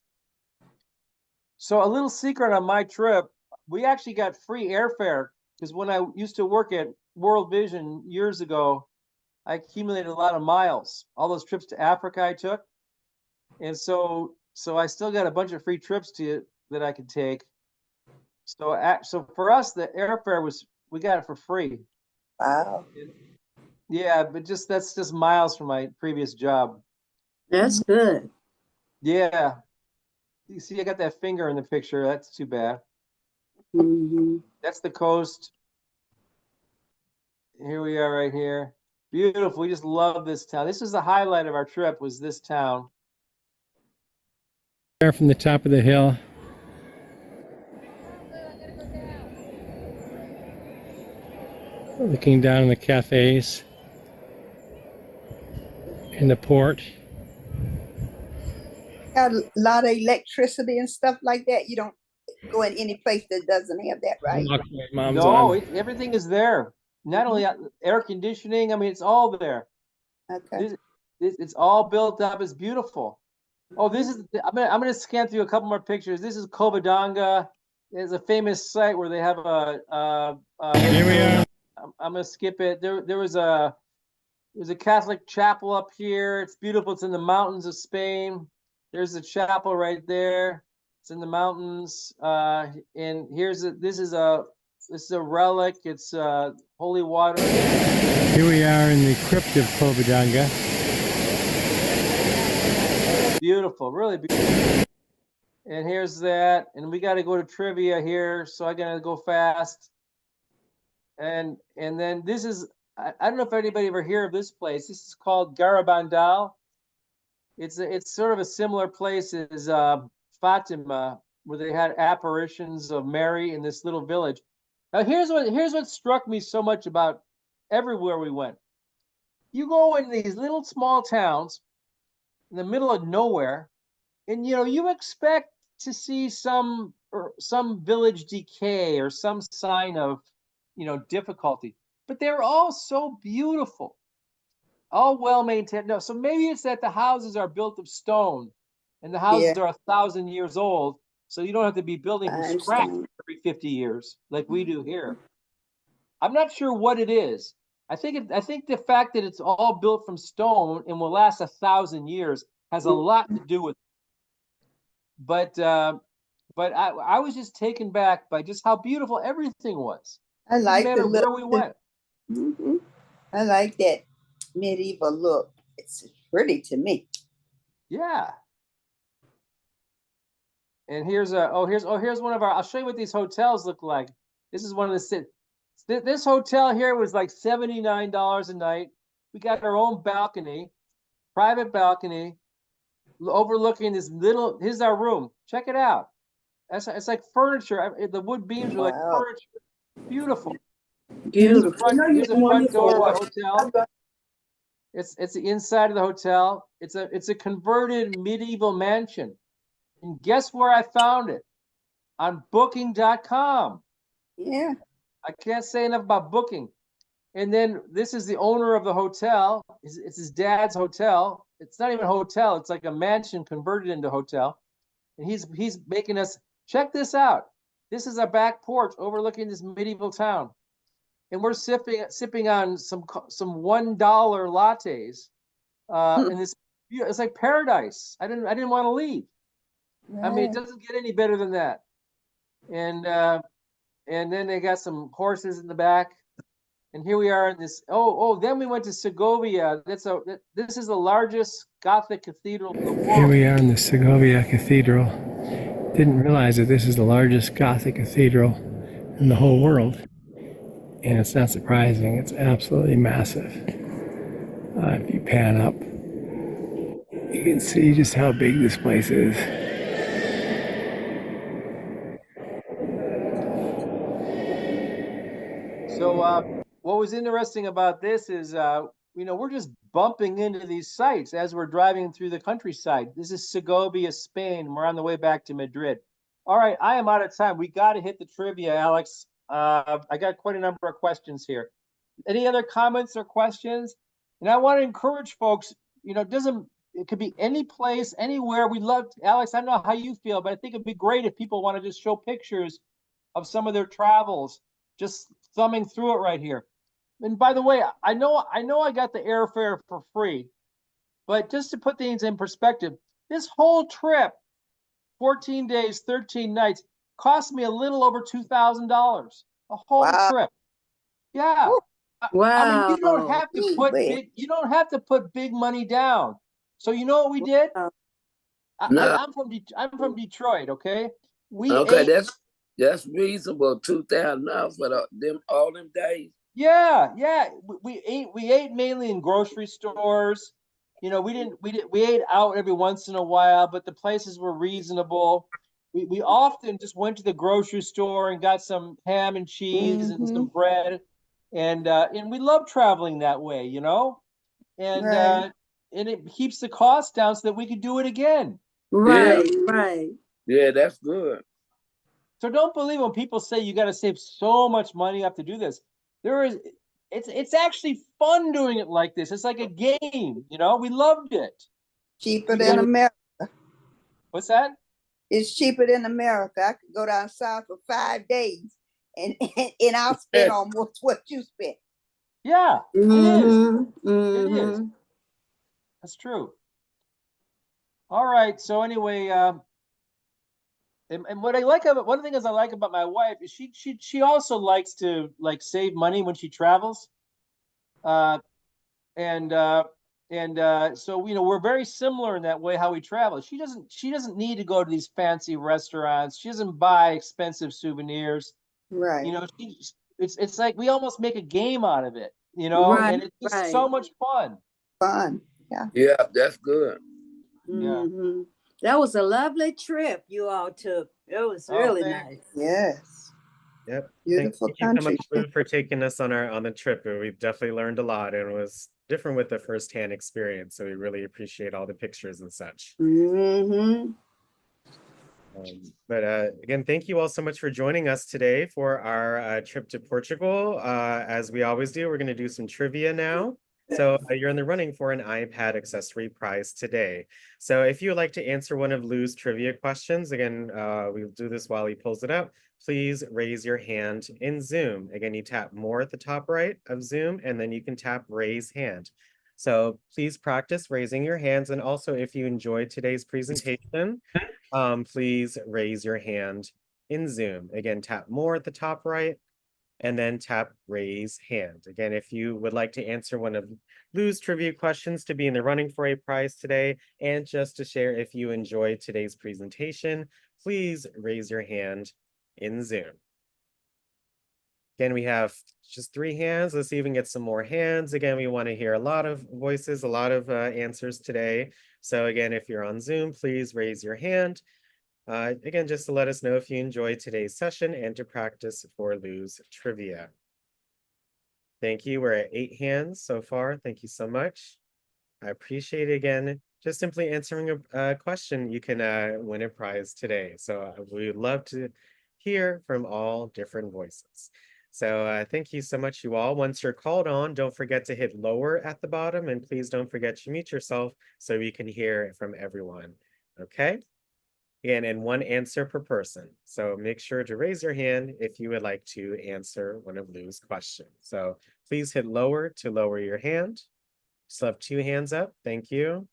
S2: So a little secret on my trip, we actually got free airfare because when I used to work at World Vision years ago, I accumulated a lot of miles. All those trips to Africa I took, and so I still got a bunch of free trips that I could take. So for us, the airfare we got it for free.
S6: Wow.
S2: Yeah, but that's just miles from my previous job.
S3: That's good.
S2: Yeah. You see, I got that finger in the picture. That's too bad.
S3: Mm-hmm.
S2: That's the coast. Here we are right here. Beautiful. We just love this town. This is the highlight of our trip, was this town.
S4: There from the top of the hill. Looking down in the cafes in the port.
S6: Got a lot of electricity and stuff like that. You don't go in any place that doesn't have that, right?
S4: Mom's
S2: No,
S4: on.
S2: everything is there. Not only air conditioning, I mean, it's all there.
S6: Okay.
S2: It's all built up. It's beautiful. Oh, I'm gonna scan through a couple more pictures. This is Covadonga. It's a famous site where they have
S4: Here we are.
S2: I'm gonna skip it. There's a Catholic chapel up here. It's beautiful. It's in the mountains of Spain. There's a chapel right there. It's in the mountains. And this is a relic. It's holy water.
S4: Here we are in the crypt of Covadonga.
S2: Beautiful, really beautiful. And here's that. And we got to go to trivia here, so I gotta go fast. And then this is, I don't know if anybody ever heard of this place. This is called Garabandal. It's sort of a similar place as Fatima, where they had apparitions of Mary in this little village. Now here's what struck me so much about everywhere we went. You go in these little small towns in the middle of nowhere, and you know you expect to see some village decay or some sign of difficulty, but they're all so beautiful, all well maintained. No, so maybe it's that the houses are built of stone, and the houses are 1,000 years old, so you don't have to be building from scratch every 50 years like we do here. I'm not sure what it is. I think the fact that it's all built from stone and will last 1,000 years has a lot to do with it. But I was just taken back by just how beautiful everything was.
S6: I
S2: Didn't
S6: like
S2: matter where we went.
S6: I like that medieval look. It's pretty to me.
S2: Yeah. And here's one of our. I'll show you what these hotels look like. This is one of the. This hotel here was like $79 a night. We got our own balcony, private balcony, overlooking this little. Here's our room. Check it out. It's like furniture. The wood beams are like furniture. Beautiful.
S3: Beautiful.
S2: Here's the front door of the hotel. It's the inside of the hotel. It's a converted medieval mansion. And guess where I found it? On booking.com.
S6: Yeah.
S2: I can't say enough about Booking. And then this is the owner of the hotel. It's his dad's hotel. It's not even a hotel. It's like a mansion converted into a hotel. And he's making us check this out. This is our back porch overlooking this medieval town. And we're sipping on some $1 lattes. And it's like paradise. I didn't want to leave.
S6: Right.
S2: I mean, it doesn't get any better than that. And then they got some horses in the back. And here we are in this. Then we went to Segovia. This is the largest Gothic cathedral in the world.
S4: Here we are in the Segovia Cathedral. Didn't realize that this is the largest Gothic cathedral in the whole world. And it's not surprising. It's absolutely massive. If you pan up, you can see just how big this place is.
S2: So what was interesting about this is, we're just bumping into these sites as we're driving through the countryside. This is Segovia, Spain. We're on the way back to Madrid. All right, I am out of time. We got to hit the trivia, Alex. I got quite a number of questions here. Any other comments or questions? And I want to encourage folks, it could be any place, anywhere. We love, Alex, I don't know how you feel, but I think it'd be great if people want to just show pictures of some of their travels, just thumbing through it right here. And by the way, I know I got the airfare for free, but just to put things in perspective, this whole trip, 14 days, 13 nights, cost me a little over $2,000. A whole trip. Yeah.
S3: Wow.
S2: I mean, you don't have to put big money down. So you know what we did? I'm from Detroit, okay?
S5: That's reasonable. $2,000 for all them days.
S2: Yeah. We ate mainly in grocery stores. We ate out every once in a while, but the places were reasonable. We often just went to the grocery store and got some ham and cheese and some bread. And we love traveling that way, and it keeps the cost down so that we could do it again.
S3: Right, right.
S5: Yeah, that's good.
S2: So don't believe when people say you got to save so much money up to do this. It's actually fun doing it like this. It's like a game, we loved it.
S6: Cheaper than America.
S2: What's that?
S6: It's cheaper than America. I could go down south for 5 days and I'll spend almost what you spent.
S2: Yeah, it is. It is. That's true. All right. So anyway, and what I like about one of the things I like about my wife is she also likes to save money when she travels, so we're very similar in that way how we travel. She doesn't need to go to these fancy restaurants. She doesn't buy expensive souvenirs.
S6: Right.
S2: It's like we almost make a game out of it,
S3: Right,
S2: and it's just so much fun.
S6: Fun. Yeah.
S5: Yeah, that's good.
S2: Yeah.
S3: That was a lovely trip you all took. It was really nice.
S6: Yes.
S1: Yep.
S6: Beautiful
S1: Thank
S6: country.
S1: you so much, Lou, for taking us on the trip. We've definitely learned a lot, and it was different with the firsthand experience. So we really appreciate all the pictures and such. But again, thank you all so much for joining us today for our trip to Portugal. As we always do, we're going to do some trivia now. So you're in the running for an iPad accessory prize today. So if you would like to answer one of Lou's trivia questions, again, we'll do this while he pulls it up. Please raise your hand in Zoom. Again, you tap more at the top right of Zoom, and then you can tap raise hand. So please practice raising your hands. And also, if you enjoyed today's presentation, please raise your hand in Zoom. Again, tap more at the top right, and then tap raise hand. Again, if you would like to answer one of Lou's trivia questions to be in the running for a prize today, and just to share if you enjoyed today's presentation, please raise your hand in Zoom. Again, we have just 3 hands. Let's even get some more hands. Again, we want to hear a lot of voices, a lot of answers today. So again, if you're on Zoom, please raise your hand. Again, just to let us know if you enjoyed today's session and to practice for Lou's trivia. Thank you. We're at 8 hands so far. Thank you so much. I appreciate it again. Just simply answering a question, you can win a prize today. So we would love to hear from all different voices. So thank you so much, you all. Once you're called on, don't forget to hit lower at the bottom, and please don't forget to mute yourself so we can hear from everyone. Okay? Again, and 1 answer per person. So make sure to raise your hand if you would like to answer one of Lou's questions. So please hit lower to lower your hand. Still have 2 hands up. Thank you.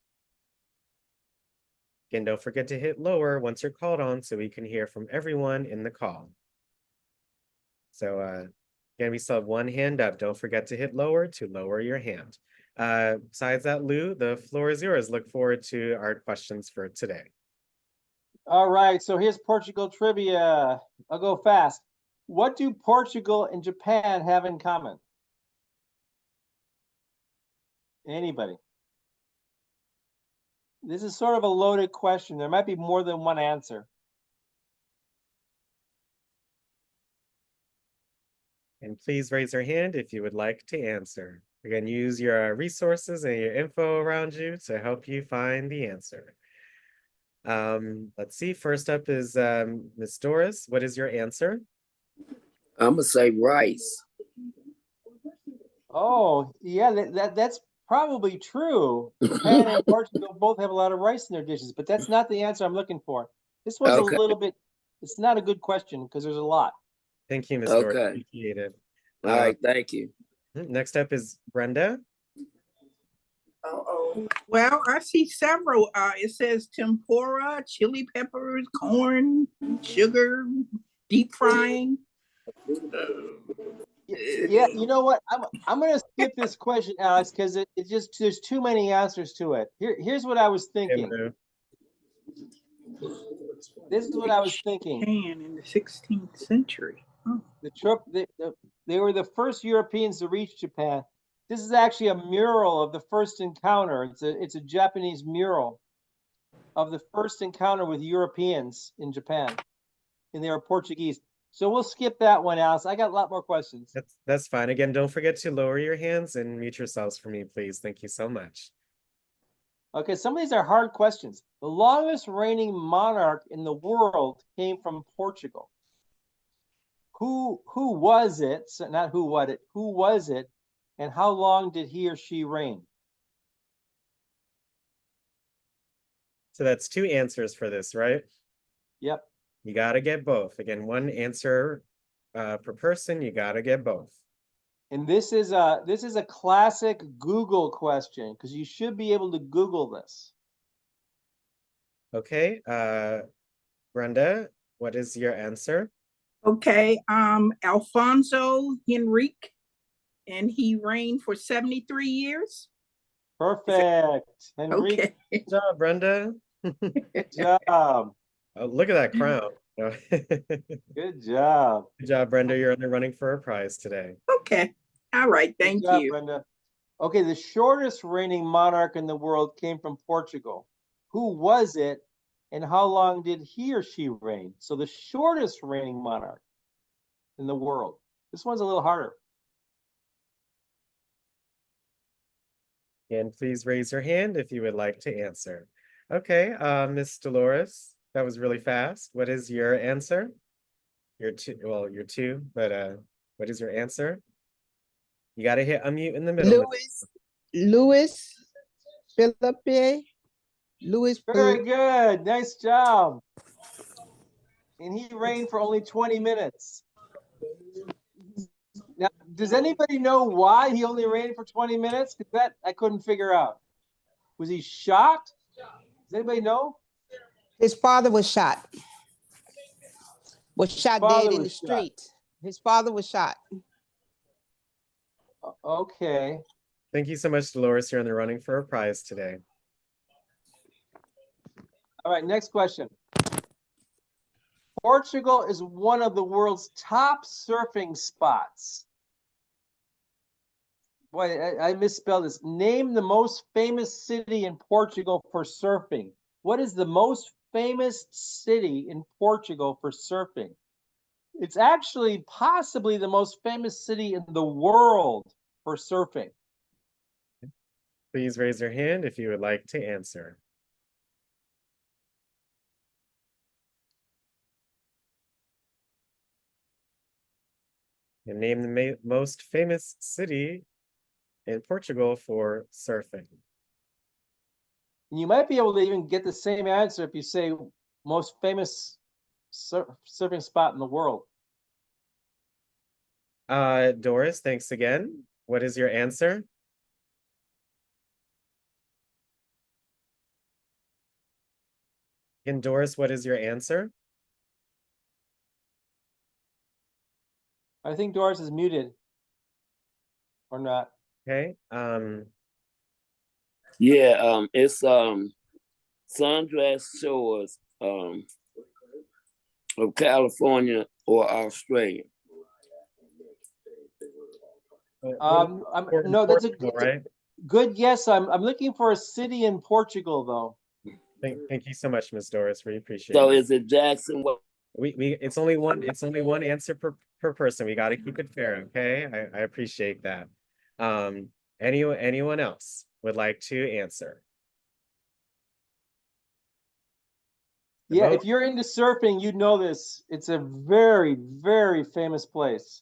S1: Again, don't forget to hit lower once you're called on so we can hear from everyone in the call. So again, we still have 1 hand up. Don't forget to hit lower to lower your hand. Besides that, Lou, the floor is yours. Look forward to our questions for today.
S2: All right, so here's Portugal trivia. I'll go fast. What do Portugal and Japan have in common? Anybody? This is sort of a loaded question. There might be more than one answer.
S1: And please raise your hand if you would like to answer. Again, use your resources and your info around you to help you find the answer. Let's see. First up is Miss Doris. What is your answer?
S5: I'm gonna say rice.
S2: Oh, yeah, that's probably true. Japan and Portugal both have a lot of rice in their dishes, but that's not the answer I'm looking for. This one's
S5: Okay.
S2: a little bit, it's not a good question because there's a lot.
S1: Thank you, Miss Doris.
S5: Okay.
S1: Appreciate it.
S5: All right, thank you.
S1: Next up is Brenda.
S8: Well, I see several. It says tempura, chili peppers, corn, sugar, deep frying.
S2: Yeah, you know what? I'm gonna skip this question, Alex, because it just there's too many answers to it. Here's what I was thinking. This is what I was thinking.
S8: Japan in the 16th century. Oh.
S2: They were the first Europeans to reach Japan. This is actually a mural of the first encounter. It's a Japanese mural of the first encounter with Europeans in Japan, and they were Portuguese. So we'll skip that one, Alice. I got a lot more questions.
S1: That's fine. Again, don't forget to lower your hands and mute yourselves for me, please. Thank you so much.
S2: Okay, some of these are hard questions. The longest reigning monarch in the world came from Portugal. Who was it? So not who what it. Who was it? And how long did he or she reign?
S1: So that's 2 answers for this, right?
S2: Yep.
S1: You got to get both. Again, 1 answer per person. You got to get both.
S2: And this is a classic Google question because you should be able to Google this.
S1: Okay, Brenda, what is your answer?
S8: Okay, Alfonso Henrique, and he reigned for 73 years.
S2: Perfect. Henrique.
S8: Okay.
S1: Good job, Brenda.
S2: Good job.
S1: Oh, look at that crown.
S2: Good job.
S1: Good job, Brenda. You're in the running for a prize today.
S8: Okay. All right. Thank
S2: Good job,
S8: you.
S2: Brenda. Okay, the shortest reigning monarch in the world came from Portugal. Who was it, and how long did he or she reign? So the shortest reigning monarch in the world. This one's a little harder.
S1: And please raise your hand if you would like to answer. Okay, Miss Dolores, that was really fast. What is your answer? You're 2, but what is your answer? You got to hit unmute in the middle.
S6: Louis. Louis Philippe. Louis
S2: Very good. Nice job. And he reigned for only 20 minutes. Now, does anybody know why he only reigned for 20 minutes? Because that I couldn't figure out. Was he shot? Does anybody know?
S6: His father was shot. Was shot dead in the street. His father was shot.
S2: Okay.
S1: Thank you so much, Dolores. You're in the running for a prize today.
S2: All right, next question. Portugal is one of the world's top surfing spots. Boy, I misspelled this. Name the most famous city in Portugal for surfing. What is the most famous city in Portugal for surfing? It's actually possibly the most famous city in the world for surfing.
S1: Please raise your hand if you would like to answer. And name the most famous city in Portugal for surfing.
S2: You might be able to even get the same answer if you say most famous surfing spot in the world.
S1: Doris, thanks again. What is your answer? And Doris, what is your answer?
S2: I think Doris is muted. Or not.
S1: Okay.
S5: Yeah, it's Sundress Shores of California or Australia.
S2: No, that's a
S1: right.
S2: Good guess. I'm looking for a city in Portugal though.
S1: Thank you so much, Ms. Doris. We appreciate
S5: So
S1: it.
S5: is it Jackson?
S1: We it's only one answer per person. We got to keep it fair, okay? I appreciate that. Anyone else would like to answer?
S2: Yeah, if you're into surfing, you'd know this. It's a very, very famous place.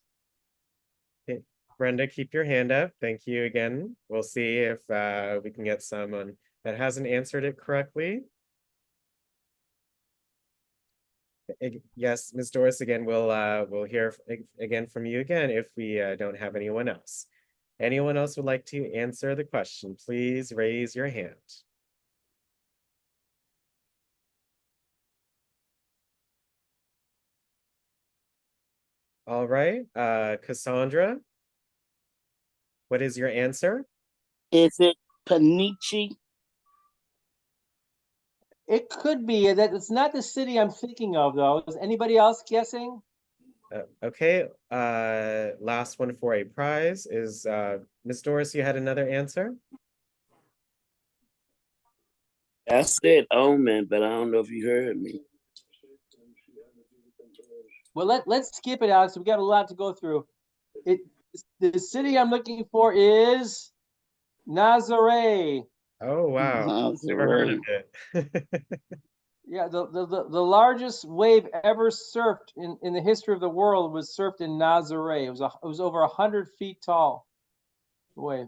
S1: Okay. Brenda, keep your hand up. Thank you again. We'll see if we can get someone that hasn't answered it correctly. Yes, Ms. Doris, again, we'll hear again from you again if we don't have anyone else. Anyone else would like to answer the question, please raise your hand. All right, Cassandra, what is your answer?
S5: Is it Panichi?
S2: It could be that it's not the city I'm thinking of though. Is anybody else guessing?
S1: Okay, last one for a prize is Ms. Doris, you had another answer?
S5: I said Omen, but I don't know if you heard me.
S2: Well, let's skip it, Alex. We got a lot to go through. The city I'm looking for is Nazaré.
S1: Oh wow, never heard of it.
S2: Yeah, the largest wave ever surfed in the history of the world was surfed in Nazaré. It was over 100 feet tall. Wave.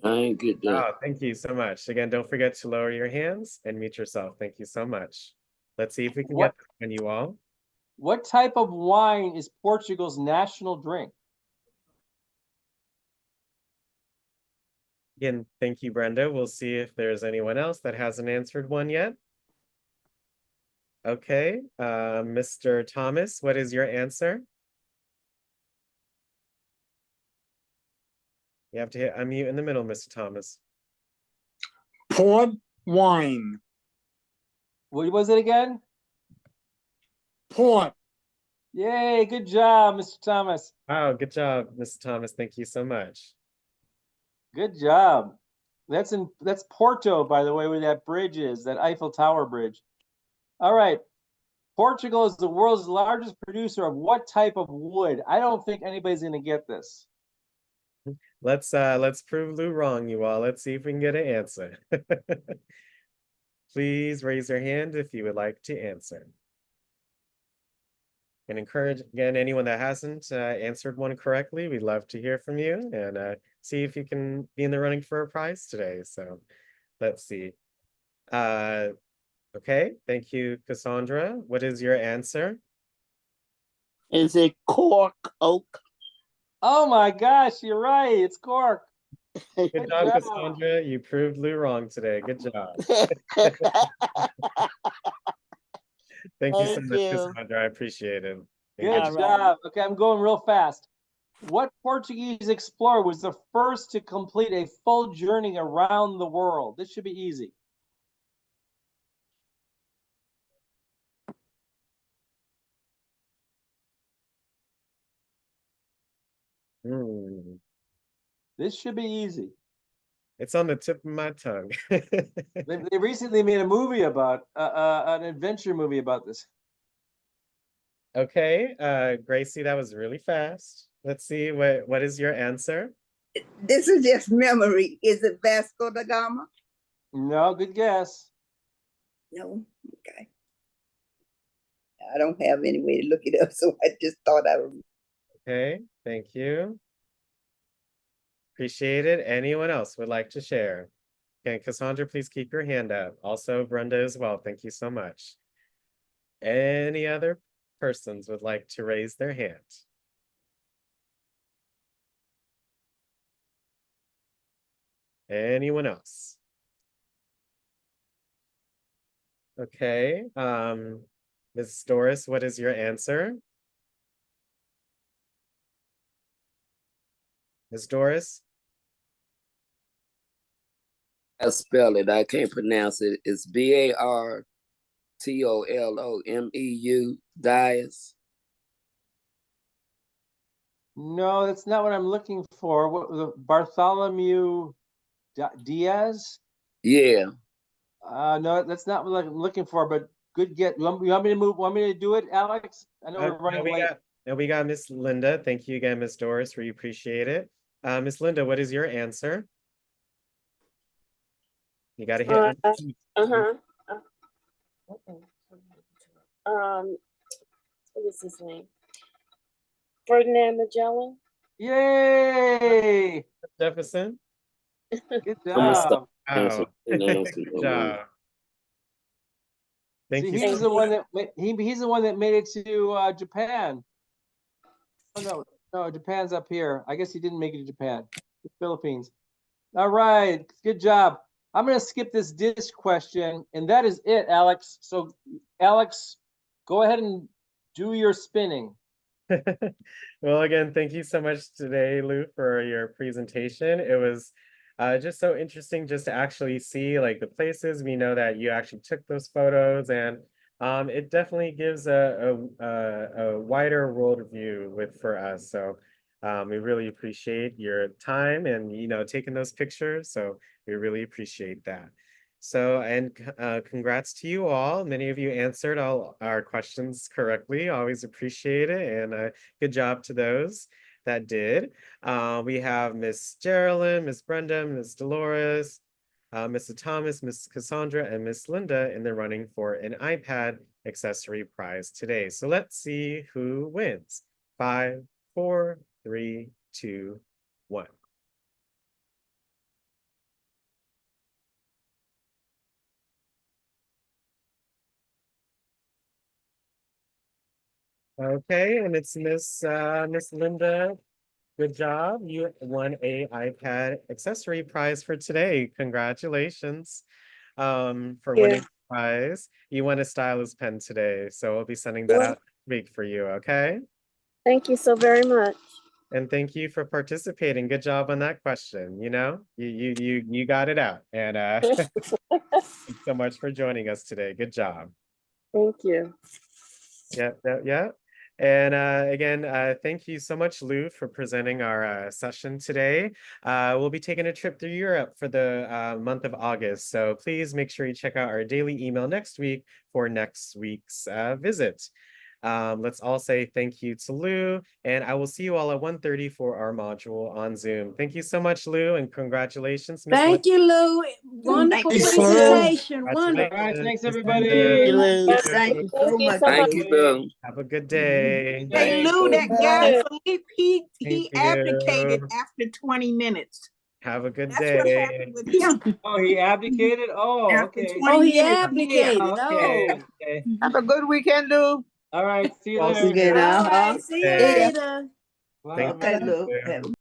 S5: I ain't get that.
S1: Oh, thank you so much. Again, don't forget to lower your hands and mute yourself. Thank you so much. Let's see if we can get this on you all.
S2: What type of wine is Portugal's national drink?
S1: Again, thank you, Brenda. We'll see if there's anyone else that hasn't answered one yet. Okay, Mr. Thomas, what is your answer? You have to hit unmute in the middle, Mr. Thomas.
S9: Port wine.
S2: What was it again?
S9: Port.
S2: Yay, good job, Mr. Thomas.
S1: Wow, good job, Mr. Thomas. Thank you so much.
S2: Good job. That's Porto, by the way, where that bridge is, that Eiffel Tower bridge. All right. Portugal is the world's largest producer of what type of wood? I don't think anybody's going to get this.
S1: Let's prove Lou wrong, you all. Let's see if we can get an answer. Please raise your hand if you would like to answer. And encourage, again, anyone that hasn't answered one correctly, we'd love to hear from you. And see if you can be in the running for a prize today. So let's see. Okay, thank you, Cassandra. What is your answer?
S5: Is it cork oak?
S2: Oh my gosh, you're right. It's cork.
S1: Good job, Cassandra. You proved Lou wrong today. Good job. Thank you so
S5: Thank
S1: much,
S5: you.
S1: Cassandra. I appreciate it. And
S2: Good
S1: good
S2: job. Okay, I'm going real fast. What Portuguese explorer was the first to complete a full journey around the world? This should be easy.
S1: Hmm.
S2: This should be easy.
S1: It's on the tip of my tongue.
S2: They recently made a movie about an adventure movie about this.
S1: Okay, Gracie, that was really fast. Let's see, what is your answer?
S6: This is just memory. Is it Vasco da Gama?
S2: No, good guess.
S6: No. Okay. I don't have any way to look it up, so I just thought I would.
S1: Okay, thank you. Appreciate it. Anyone else would like to share? Okay, Cassandra, please keep your hand up. Also, Brenda as well. Thank you so much. Any other persons would like to raise their hand? Anyone else? Okay, Ms. Doris, what is your answer? Ms. Doris?
S5: I spell it. I can't pronounce it. It's Bartolomeu Dias.
S2: No, that's not what I'm looking for. What was it? Bartholomew Diaz?
S5: Yeah.
S2: No, that's not what I'm looking for, but good get. You want me to move? Want me to do it, Alex? I know we're running late.
S1: We got Miss Linda. Thank you again, Miss Doris. We appreciate it. Miss Linda, what is your answer? You got to hit.
S10: What is his name? Ferdinand Magellan.
S2: Yay!
S1: Jefferson.
S2: Good job.
S1: Wow. Good job. Thank you.
S2: He's the one that he's the one that made it to Japan. Oh no, Japan's up here. I guess he didn't make it to Japan. The Philippines. All right, good job. I'm gonna skip this disc question, and that is it, Alex. So, Alex, go ahead and do your spinning.
S1: Well, again, thank you so much today, Lou, for your presentation. It was just so interesting just to actually see like the places. We know that you actually took those photos, and it definitely gives a wider world view for us. So we really appreciate your time and taking those pictures. So we really appreciate that. So, and congrats to you all. Many of you answered all our questions correctly. Always appreciate it. And good job to those that did. We have Miss Geraldine, Miss Brenda, Miss Dolores, Mr. Thomas, Miss Cassandra, and Miss Linda in the running for an iPad accessory prize today. So let's see who wins. 5, 4, 3, 2, 1. Okay, and it's Miss Linda. Good job. You won a iPad accessory prize for today. Congratulations for winning the prize. You won a stylus pen today, so we'll be sending that out next week for you, okay?
S10: Thank you so very much.
S1: And thank you for participating. Good job on that question. You got it out. And thanks so much for joining us today. Good job.
S10: Thank you.
S1: Yeah. And again, thank you so much, Lou, for presenting our session today. We'll be taking a trip through Europe for the month of August. So please make sure you check out our daily email next week for next week's visit. Let's all say thank you to Lou, and I will see you all at 1:30 for our module on Zoom. Thank you so much, Lou, and congratulations. Miss
S3: Thank you, Lou. Wonderful
S8: you, Lou.
S3: presentation.
S2: All
S3: Wonderful.
S2: right, thanks
S1: Miss
S2: everybody.
S1: Linda.
S6: Thank you so
S10: Thank you
S6: much.
S10: so much.
S5: Thank you, Lou.
S1: Have a good day.
S8: Hey, Lou, that
S6: Bye.
S8: guy Philippe, he
S1: Thank
S8: abdicated
S1: you.
S8: after 20 minutes.
S1: Have a good
S8: That's what
S1: day.
S8: happened with him
S2: Oh, he abdicated? Oh,
S8: after
S2: okay.
S8: 20
S3: Oh, he
S8: minutes.
S3: abdicated.
S8: Yeah.
S3: Oh.
S2: Okay.
S6: Have a good weekend, Lou.
S2: All right, see you
S1: Well,
S2: later.
S3: All right. See you
S1: Hey.
S3: later.
S2: Bye.
S1: Thank
S6: Okay,
S1: you.
S6: Lou. Have a